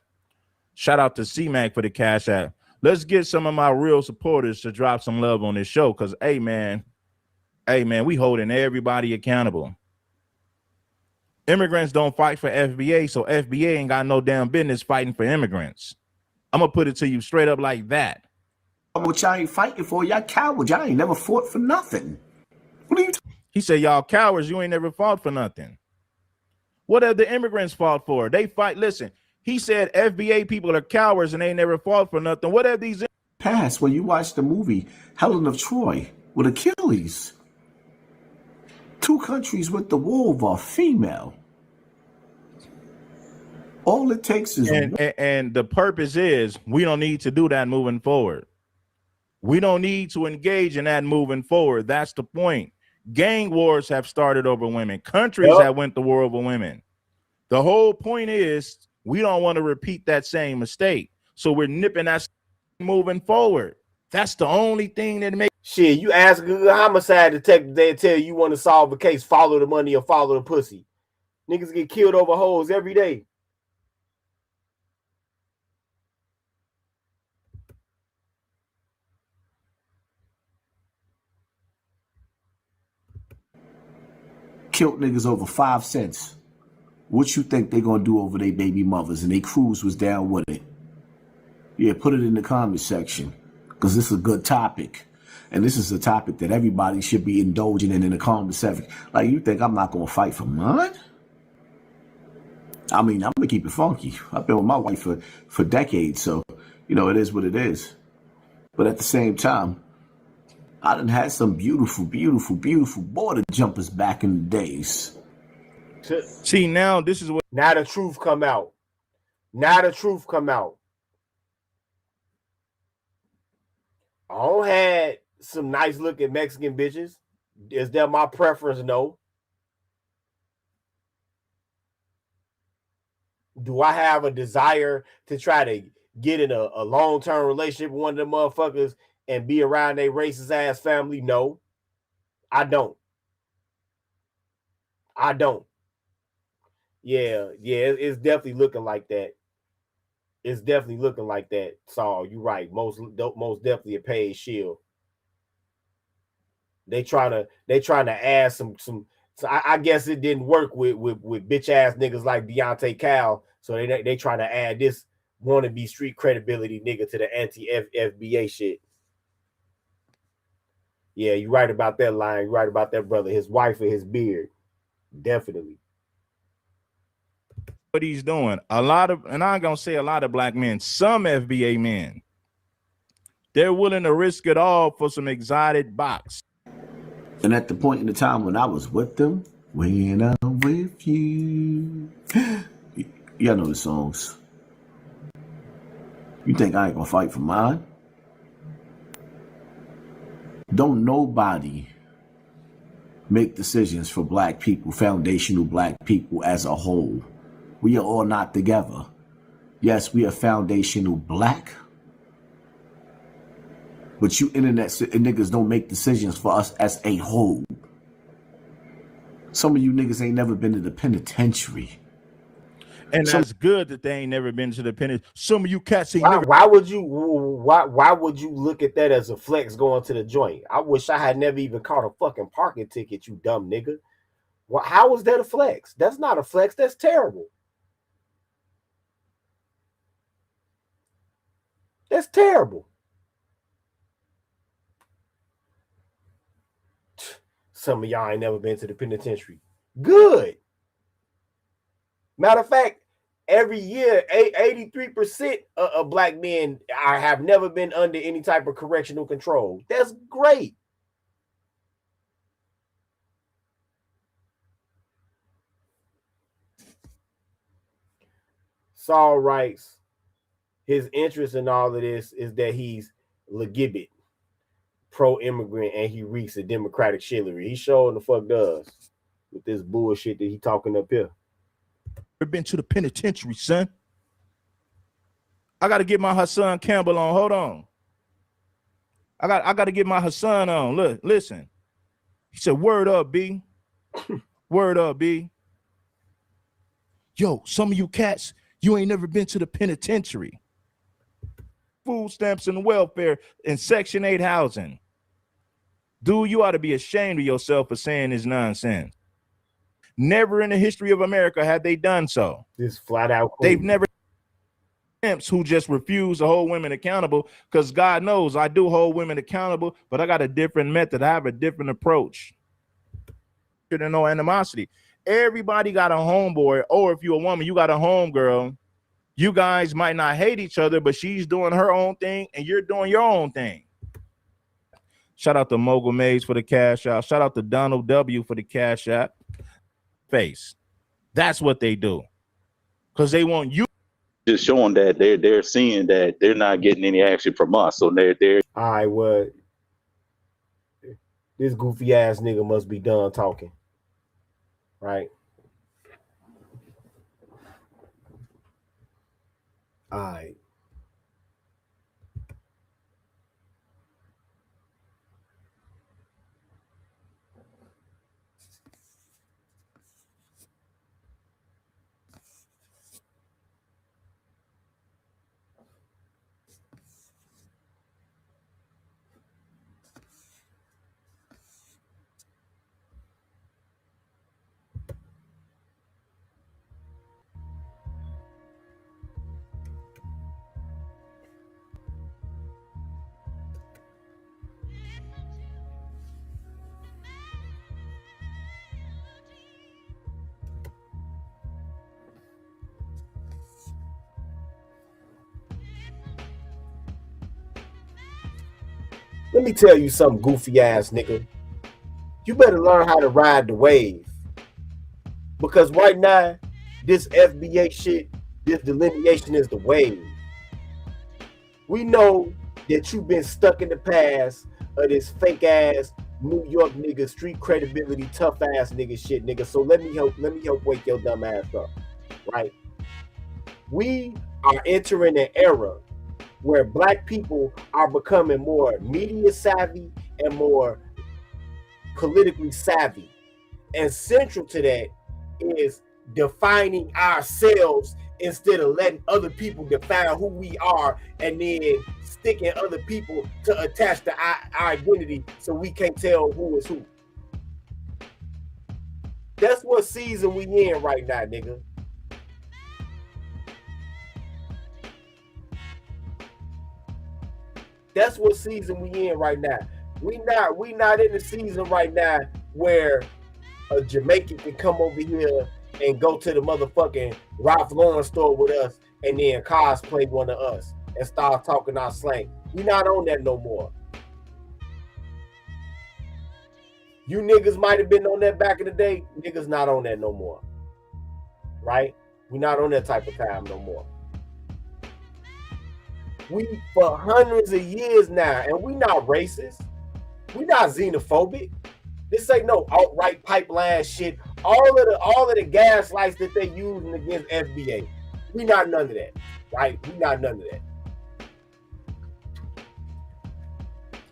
[SPEAKER 3] Shout out to C-Mac for the Cash App. Let's get some of my real supporters to drop some love on this show because, hey, man, we holding everybody accountable. Immigrants don't fight for FBA, so FBA ain't got no damn business fighting for immigrants. I'm going to put it to you straight up like that.
[SPEAKER 2] What y'all ain't fighting for, y'all cowards. Y'all ain't never fought for nothing. What are you
[SPEAKER 3] He said, y'all cowards, you ain't never fought for nothing. What have the immigrants fought for? They fight. Listen, he said FBA people are cowards and they never fought for nothing. What have these
[SPEAKER 2] past when you watch the movie Helen of Troy with Achilles? 2 countries with the wolf are female. All it takes is
[SPEAKER 3] and the purpose is we don't need to do that moving forward. We don't need to engage in that moving forward. That's the point. Gang wars have started over women. Countries have went to war over women. The whole point is we don't want to repeat that same mistake. So we're nipping that moving forward. That's the only thing that makes
[SPEAKER 1] shit. You ask a homicide detective, they tell you want to solve a case, follow the money or follow the pussy. Niggas get killed over hoes every day.
[SPEAKER 2] killed niggas over 5 cents. What you think they gonna do over their baby mothers? And they crews was down with it. Yeah, put it in the comment section because this is a good topic. And this is a topic that everybody should be indulging in the comment section. Like, you think I'm not gonna fight for mine? I mean, I'm gonna keep it funky. I've been with my wife for decades, so, you know, it is what it is. But at the same time, I done had some beautiful, beautiful, beautiful border jumpers back in the days.
[SPEAKER 3] See, now this is what...
[SPEAKER 1] Now the truth come out. Now the truth come out. I don't had some nice looking Mexican bitches. Is that my preference? No. Do I have a desire to try to get in a long-term relationship with one of them motherfuckers and be around their racist ass family? No, I don't. I don't. Yeah, it's definitely looking like that. It's definitely looking like that. Saul, you're right. Most definitely a paid shield. They trying to add some. So I guess it didn't work with bitch ass niggas like Deontay Cal. So they trying to add this wannabe street credibility nigga to the anti-FBA shit. Yeah, you're right about that line. You're right about that brother. His wife and his beard. Definitely.
[SPEAKER 3] What he's doing. A lot of, and I'm going to say a lot of black men, some FBA men, they're willing to risk it all for some exotic box.
[SPEAKER 2] And at the point in the time when I was with them, when I'm with you, y'all know the songs. You think I ain't gonna fight for mine? Don't nobody make decisions for black people, foundational black people as a whole. We are all not together. Yes, we are foundational black, but you internet niggas don't make decisions for us as a whole. Some of you niggas ain't never been to the penitentiary.
[SPEAKER 3] And that's good that they ain't never been to the penitentiary. Some of you cats ain't never.
[SPEAKER 1] Why would you look at that as a flex going to the joint? I wish I had never even caught a fucking parking ticket, you dumb nigga. Well, how is that a flex? That's not a flex. That's terrible. That's terrible. Some of y'all ain't never been to the penitentiary. Good. Matter of fact, every year, 83% of black men have never been under any type of correctional control. That's great. Saul writes, his interest in all of this is that he's legitimate, pro-immigrant, and he reeks a democratic shillery. He sure the fuck does with this bullshit that he talking up here.
[SPEAKER 3] Been to the penitentiary, son. I got to get my Hassan Campbell on. Hold on. I got to get my Hassan on. Look, listen. He said, "Word up, B." Word up, B. Yo, some of you cats, you ain't never been to the penitentiary. Food stamps and welfare and Section 8 housing. Dude, you ought to be ashamed of yourself for saying this nonsense. Never in the history of America have they done so.
[SPEAKER 1] This flat out.
[SPEAKER 3] They've never pimps who just refuse to hold women accountable, because God knows I do hold women accountable, but I got a different method. I have a different approach. There's no animosity. Everybody got a homeboy, or if you're a woman, you got a homegirl. You guys might not hate each other, but she's doing her own thing and you're doing your own thing. Shout out to Mogul Mays for the cash out. Shout out to Donald W for the cash out. Face. That's what they do. Because they want you.
[SPEAKER 6] Just showing that they're seeing that they're not getting any action from us. So they're
[SPEAKER 1] all right, well, this goofy ass nigga must be done talking. Right? All right. Let me tell you something, goofy ass nigga. You better learn how to ride the wave. Because right now, this FBA shit, this delineation is the wave. We know that you've been stuck in the past of this fake ass New York nigga, street credibility, tough ass nigga shit, nigga. So let me help wake your dumb ass up. Right? We are entering an era where black people are becoming more media savvy and more politically savvy. And central to that is defining ourselves instead of letting other people define who we are and then sticking other people to attach to our identity so we can't tell who is who. That's what season we in right now, nigga. That's what season we in right now. We not in the season right now where a Jamaican can come over here and go to the motherfucking Ralph Lauren store with us and then cosplay one of us and start talking our slang. We not on that no more. You niggas might have been on that back in the day. Niggas not on that no more. Right? We not on that type of time no more. We for hundreds of years now, and we not racist. We not xenophobic. This ain't no outright pipeline shit. All of the gaslights that they using against FBA. We not none of that. Right? We not none of that.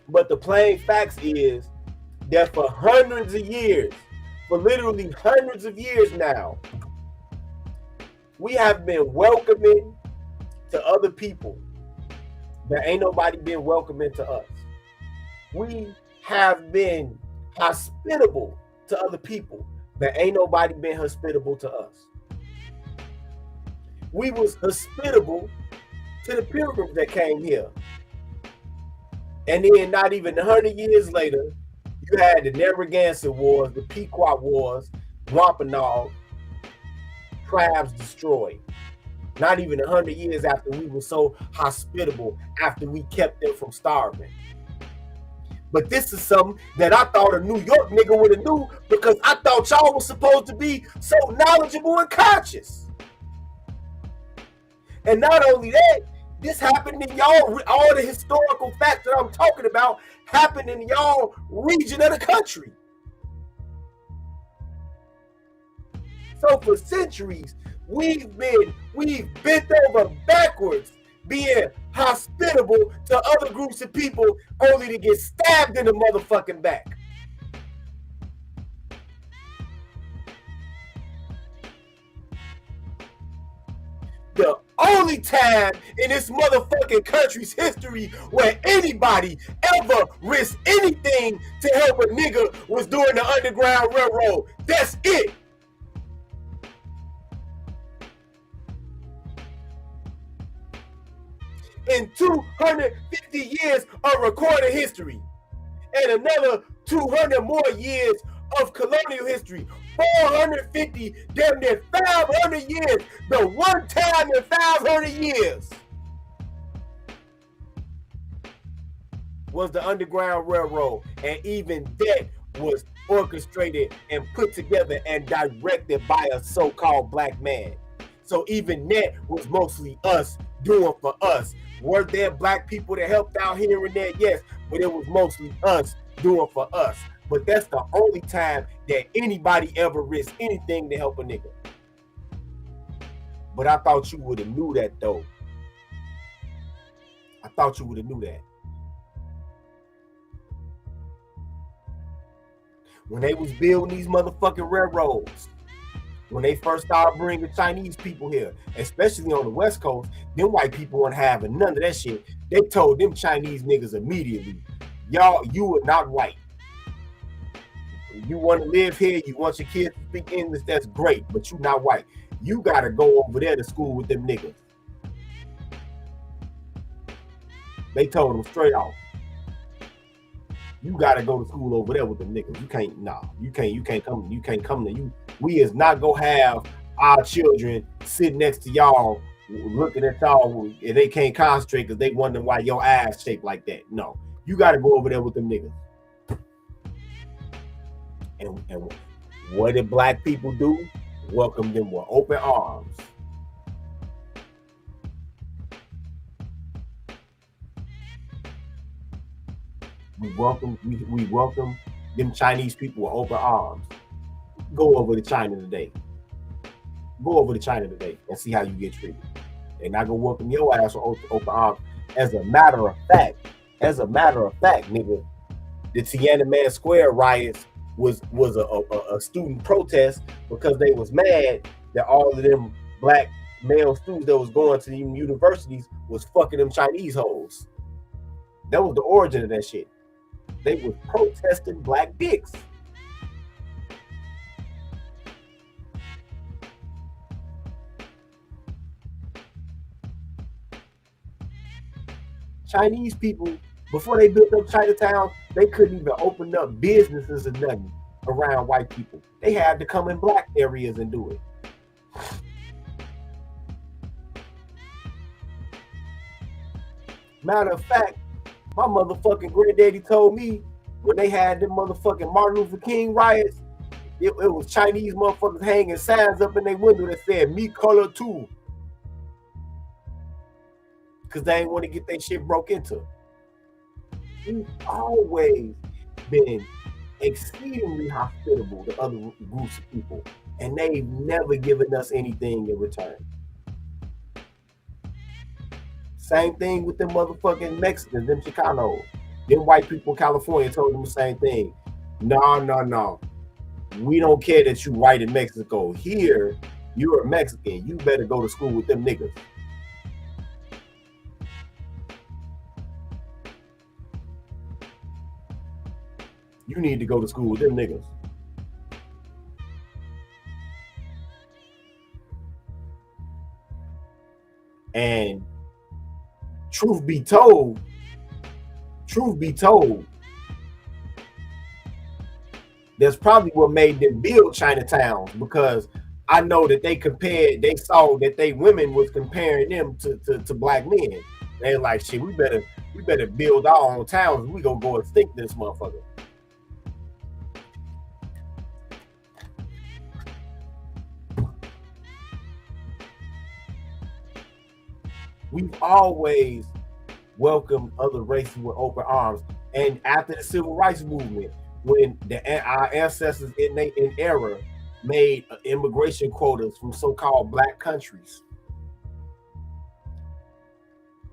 [SPEAKER 1] But the plain facts is that for hundreds of years, for literally hundreds of years now, we have been welcoming to other people that ain't nobody been welcoming to us. We have been hospitable to other people that ain't nobody been hospitable to us. We was hospitable to the pilgrims that came here. And then not even 100 years later, you had the Narragansett Wars, the Pequot Wars, Wampanoag, tribes destroyed. Not even 100 years after we were so hospitable, after we kept them from starving. But this is something that I thought a New York nigga would have knew, because I thought y'all was supposed to be so knowledgeable and conscious. And not only that, this happened in y'all, all the historical facts that I'm talking about happened in y'all region of the country. So for centuries, we've bent over backwards being hospitable to other groups of people only to get stabbed in the motherfucking back. the only time in this motherfucking country's history where anybody ever risked anything to help a nigga was during the Underground Railroad. That's it. In 250 years of recorded history and another 200 more years of colonial history, 450, damn near 500 years, the one time in 500 years was the Underground Railroad, and even that was orchestrated and put together and directed by a so-called black man. So even that was mostly us doing for us. Were there black people that helped out here and there? Yes, but it was mostly us doing for us. But that's the only time that anybody ever risked anything to help a nigga. But I thought you would have knew that though. I thought you would have knew that. When they was building these motherfucking railroads, when they first started bringing Chinese people here, especially on the West Coast, them white people weren't having none of that shit. They told them Chinese niggas immediately, y'all, you are not white. You want to live here, you want your kids to speak English, that's great, but you not white. You got to go over there to school with them niggas. They told them straight off. You got to go to school over there with them niggas. You can't, you can't come to you. We is not gonna have our children sit next to y'all looking at y'all and they can't concentrate because they wondering why your ass shaped like that. No, you got to go over there with them niggas. And what did black people do? Welcome them with open arms. We welcome them Chinese people with open arms. Go over to China today. Go over to China today and see how you get treated. They're not gonna welcome your ass with open arms. As a matter of fact, nigga, the Tiananmen Square riots was a student protest because they was mad that all of them black male students that was going to the universities was fucking them Chinese hoes. That was the origin of that shit. They was protesting black dicks. Chinese people, before they built up Chinatown, they couldn't even open up businesses or nothing around white people. They had to come in black areas and do it. Matter of fact, my motherfucking granddaddy told me when they had them motherfucking Martin Luther King riots, it was Chinese motherfuckers hanging signs up in their window that said "Me color too," because they ain't want to get their shit broke into. We've always been exceedingly hospitable to other groups of people, and they've never given us anything in return. Same thing with them motherfucking Mexicans, them Chicanos. Them white people in California told them the same thing. No. We don't care that you white in Mexico. Here, you're a Mexican. You better go to school with them niggas. You need to go to school with them niggas. And truth be told, that's probably what made them build Chinatowns, because I know that they saw that they women was comparing them to black men. They're like, shit, we better build our own towns. We gonna go extinct this motherfucker. We've always welcomed other races with open arms. And after the civil rights movement, when our ancestors in era made immigration quotas from so-called black countries,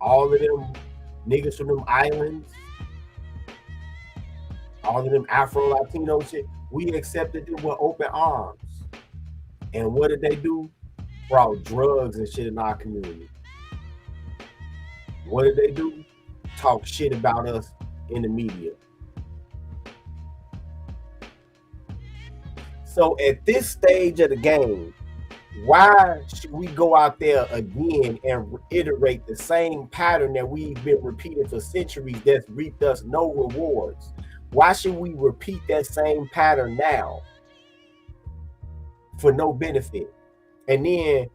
[SPEAKER 1] all of them niggas from them islands, all of them Afro-Latino shit, we accepted them with open arms. And what did they do? brought drugs and shit in our community. What did they do? Talk shit about us in the media. So at this stage of the game, why should we go out there again and reiterate the same pattern that we've been repeating for centuries that's reaped us no rewards? Why should we repeat that same pattern now for no benefit? And then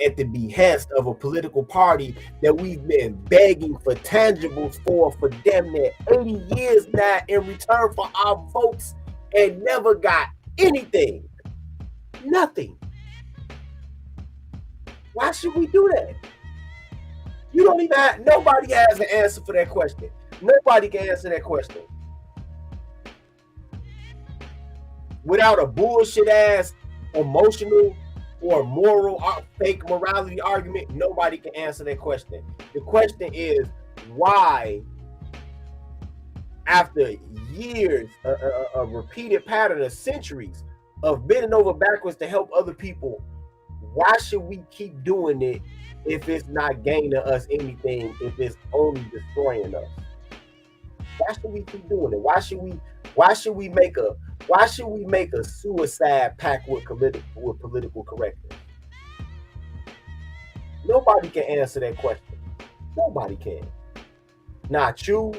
[SPEAKER 1] at the behest of a political party that we've been begging for tangibles for damn near 80 years now in return for our votes and never got anything. Nothing. Why should we do that? You don't even have, nobody has an answer for that question. Nobody can answer that question. Without a bullshit ass emotional or moral fake morality argument, nobody can answer that question. The question is why, after years, a repeated pattern of centuries of bending over backwards to help other people, why should we keep doing it if it's not gaining us anything, if it's only destroying us? Why should we keep doing it? Why should we make a suicide pact with political correctness? Nobody can answer that question. Nobody can. Not you,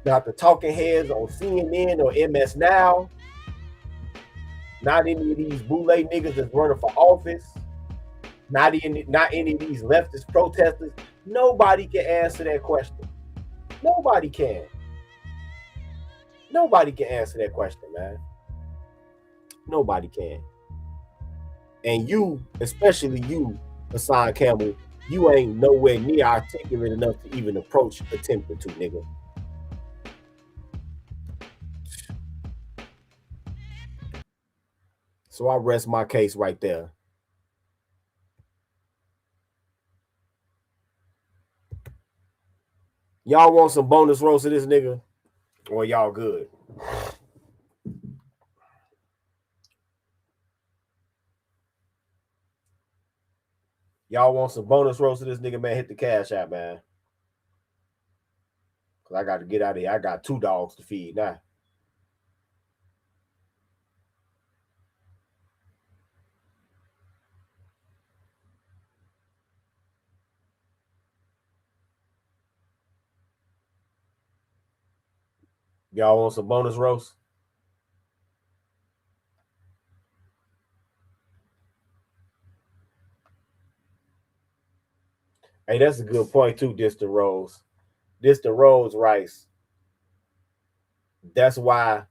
[SPEAKER 1] not the talking heads on CNN or MS Now, not any of these boule niggas that's running for office, not any of these leftist protesters. Nobody can answer that question. Nobody can. Nobody can answer that question, man. Nobody can. And you, especially you, Hassan Campbell, you ain't nowhere near articulate enough to even approach attempting to, nigga. So I rest my case right there. Y'all want some bonus roast of this nigga? Or y'all good? Y'all want some bonus roast of this nigga, man? Hit the cash app, man. Cause I got to get out of here. I got 2 dogs to feed now. Y'all want some bonus roast? Hey, that's a good point too, Distant Rose. Distant Rose Rice. That's why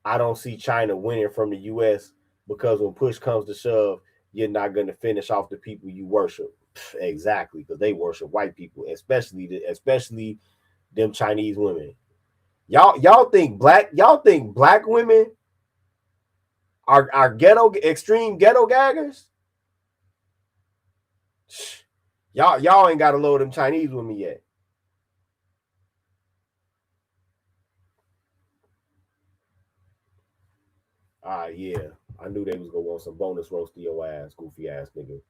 [SPEAKER 1] I don't see China winning from the U.S. because when push comes to shove, you're not going to finish off the people you worship. Exactly, because they worship white people, especially them Chinese women. Y'all think black women are extreme ghetto gaggers? Y'all ain't got to load them Chinese women yet. Yeah. I knew they was gonna want some bonus roast to your ass, goofy ass nigga.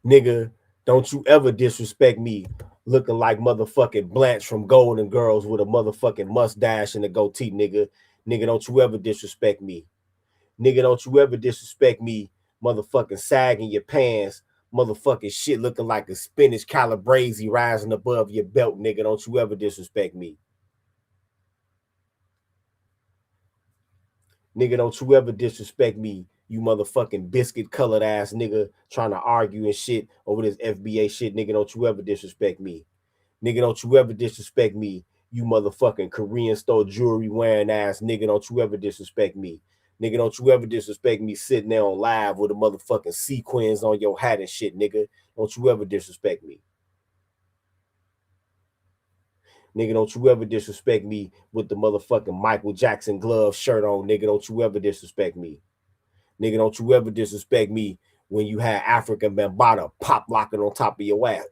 [SPEAKER 1] Nigga, don't you ever disrespect me looking like motherfucking Blanche from Golden Girls with a motherfucking mustache and a goatee, nigga. Nigga, don't you ever disrespect me. Nigga, don't you ever disrespect me, motherfucking sagging your pants, motherfucking shit looking like a spinach calabrese rising above your belt, nigga. Don't you ever disrespect me. Nigga, don't you ever disrespect me, you motherfucking biscuit colored ass nigga trying to argue and shit over this FBA shit. Nigga, don't you ever disrespect me. Nigga, don't you ever disrespect me, you motherfucking Korean store jewelry wearing ass nigga. Don't you ever disrespect me. Nigga, don't you ever disrespect me sitting there on live with a motherfucking sequins on your hat and shit, nigga. Don't you ever disrespect me. Nigga, don't you ever disrespect me with the motherfucking Michael Jackson glove shirt on, nigga. Don't you ever disrespect me. Nigga, don't you ever disrespect me when you had African Bambaataa pop locking on top of your ass.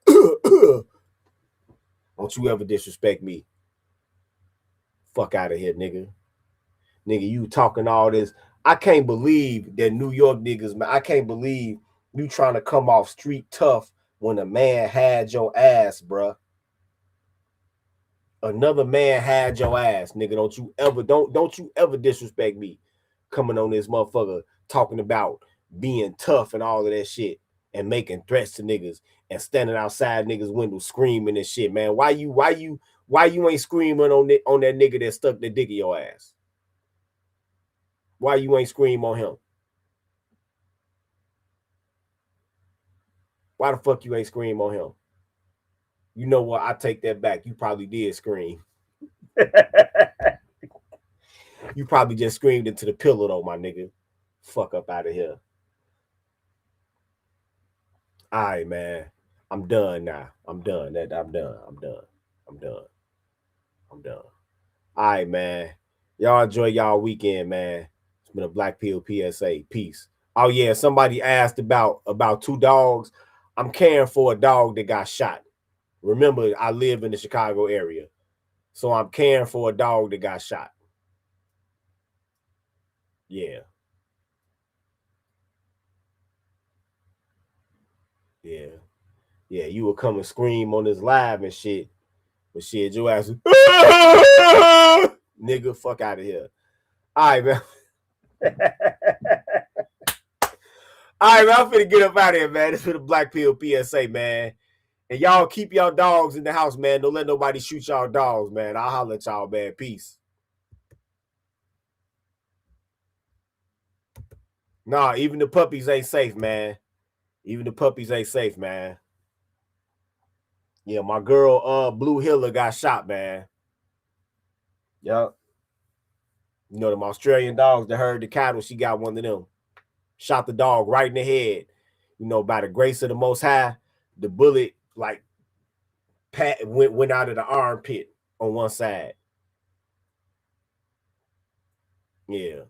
[SPEAKER 1] Don't you ever disrespect me. Fuck out of here, nigga. Nigga, you talking all this. I can't believe that New York niggas, man. I can't believe you trying to come off street tough when a man had your ass, bruh. Another man had your ass, nigga. Don't you ever disrespect me coming on this motherfucker talking about being tough and all of that shit and making threats to niggas and standing outside niggas' windows screaming and shit, man. Why you ain't screaming on that nigga that stuck the dick in your ass? Why you ain't scream on him? Why the fuck you ain't scream on him? You know what? I take that back. You probably did scream. You probably just screamed into the pillow though, my nigga. Fuck up out of here. All right, man. I'm done now. I'm done. All right, man. Y'all enjoy y'all weekend, man. It's been a Black Pill PSA. Peace. Oh yeah, somebody asked about two dogs. I'm caring for a dog that got shot. Remember, I live in the Chicago area, so I'm caring for a dog that got shot. Yeah. Yeah, you will come and scream on this live and shit. But shit, your ass is, nigga, fuck out of here. All right, man. All right, man, I'm finna get up out of here, man. This is the Black Pill PSA, man. And y'all keep y'all dogs in the house, man. Don't let nobody shoot y'all dogs, man. I'll holler at y'all, man. Peace. Nah, even the puppies ain't safe, man. Even the puppies ain't safe, man. Yeah, my girl, Blue Hiller got shot, man. Yup. You know, them Australian dogs that herd the cattle, she got one of them. Shot the dog right in the head. You know, by the grace of the Most High, the bullet, like, went out of the armpit on one side. Yeah.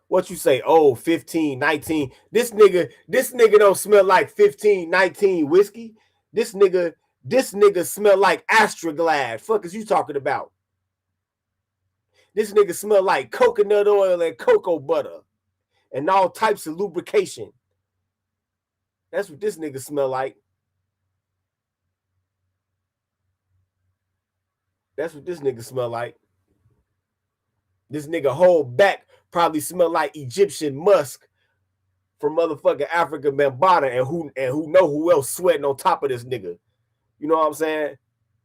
[SPEAKER 1] What you say? Oh, 15, 19. This nigga don't smell like 15, 19 whiskey. This nigga smell like Astroglad. Fuck is you talking about? This nigga smell like coconut oil and cocoa butter and all types of lubrication. That's what this nigga smell like. That's what this nigga smell like. This nigga whole back probably smell like Egyptian musk from motherfucking Africa Bambaataa, and who know who else sweating on top of this nigga. You know what I'm saying?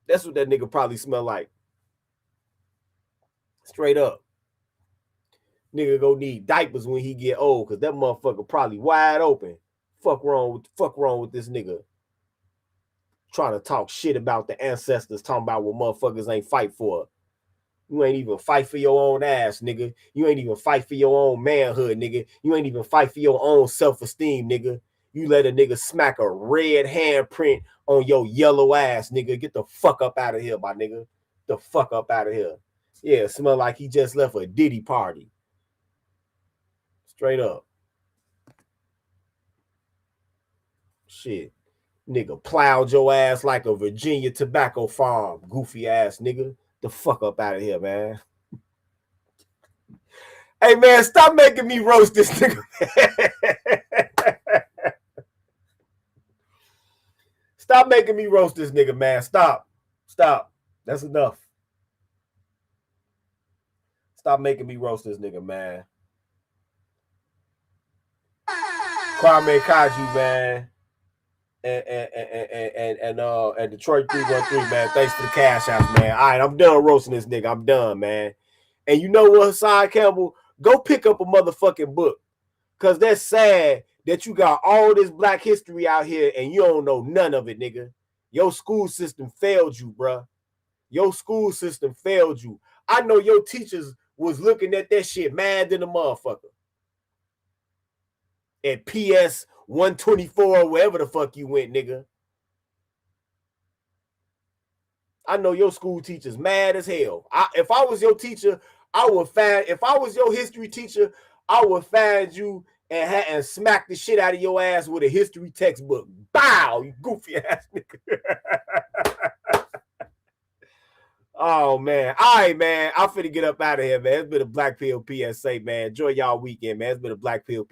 [SPEAKER 1] That's what that nigga probably smell like. Straight up. Nigga go need diapers when he get old, cause that motherfucker probably wide open. Fuck wrong with this nigga. Trying to talk shit about the ancestors, talking about what motherfuckers ain't fight for. You ain't even fight for your own ass, nigga. You ain't even fight for your own manhood, nigga. You ain't even fight for your own self-esteem, nigga. You let a nigga smack a red handprint on your yellow ass, nigga. Get the fuck up out of here, my nigga. The fuck up out of here. Yeah, smell like he just left a Diddy party. Straight up. Shit. Nigga plowed your ass like a Virginia tobacco farm. Goofy ass nigga. The fuck up out of here, man. Hey, man, stop making me roast this nigga, man. Stop making me roast this nigga, man. Stop. That's enough. Stop making me roast this nigga, man. Kwame Kaiju, man. And Detroit 313, man. Thanks for the cash out, man. All right, I'm done roasting this nigga. I'm done, man. And you know what, Hassan Campbell? Go pick up a motherfucking book. Cause that's sad that you got all this black history out here and you don't know none of it, nigga. Your school system failed you, bruh. Your school system failed you. I know your teachers was looking at that shit mad than a motherfucker. At PS 124, wherever the fuck you went, nigga. I know your school teacher's mad as hell. If I was your teacher, if I was your history teacher, I would find you and smack the shit out of your ass with a history textbook. Bow, you goofy ass nigga. Oh man. All right, man. I'm finna get up out of here, man. It's been a Black Pill PSA, man. Enjoy y'all weekend, man. It's been a Black Pill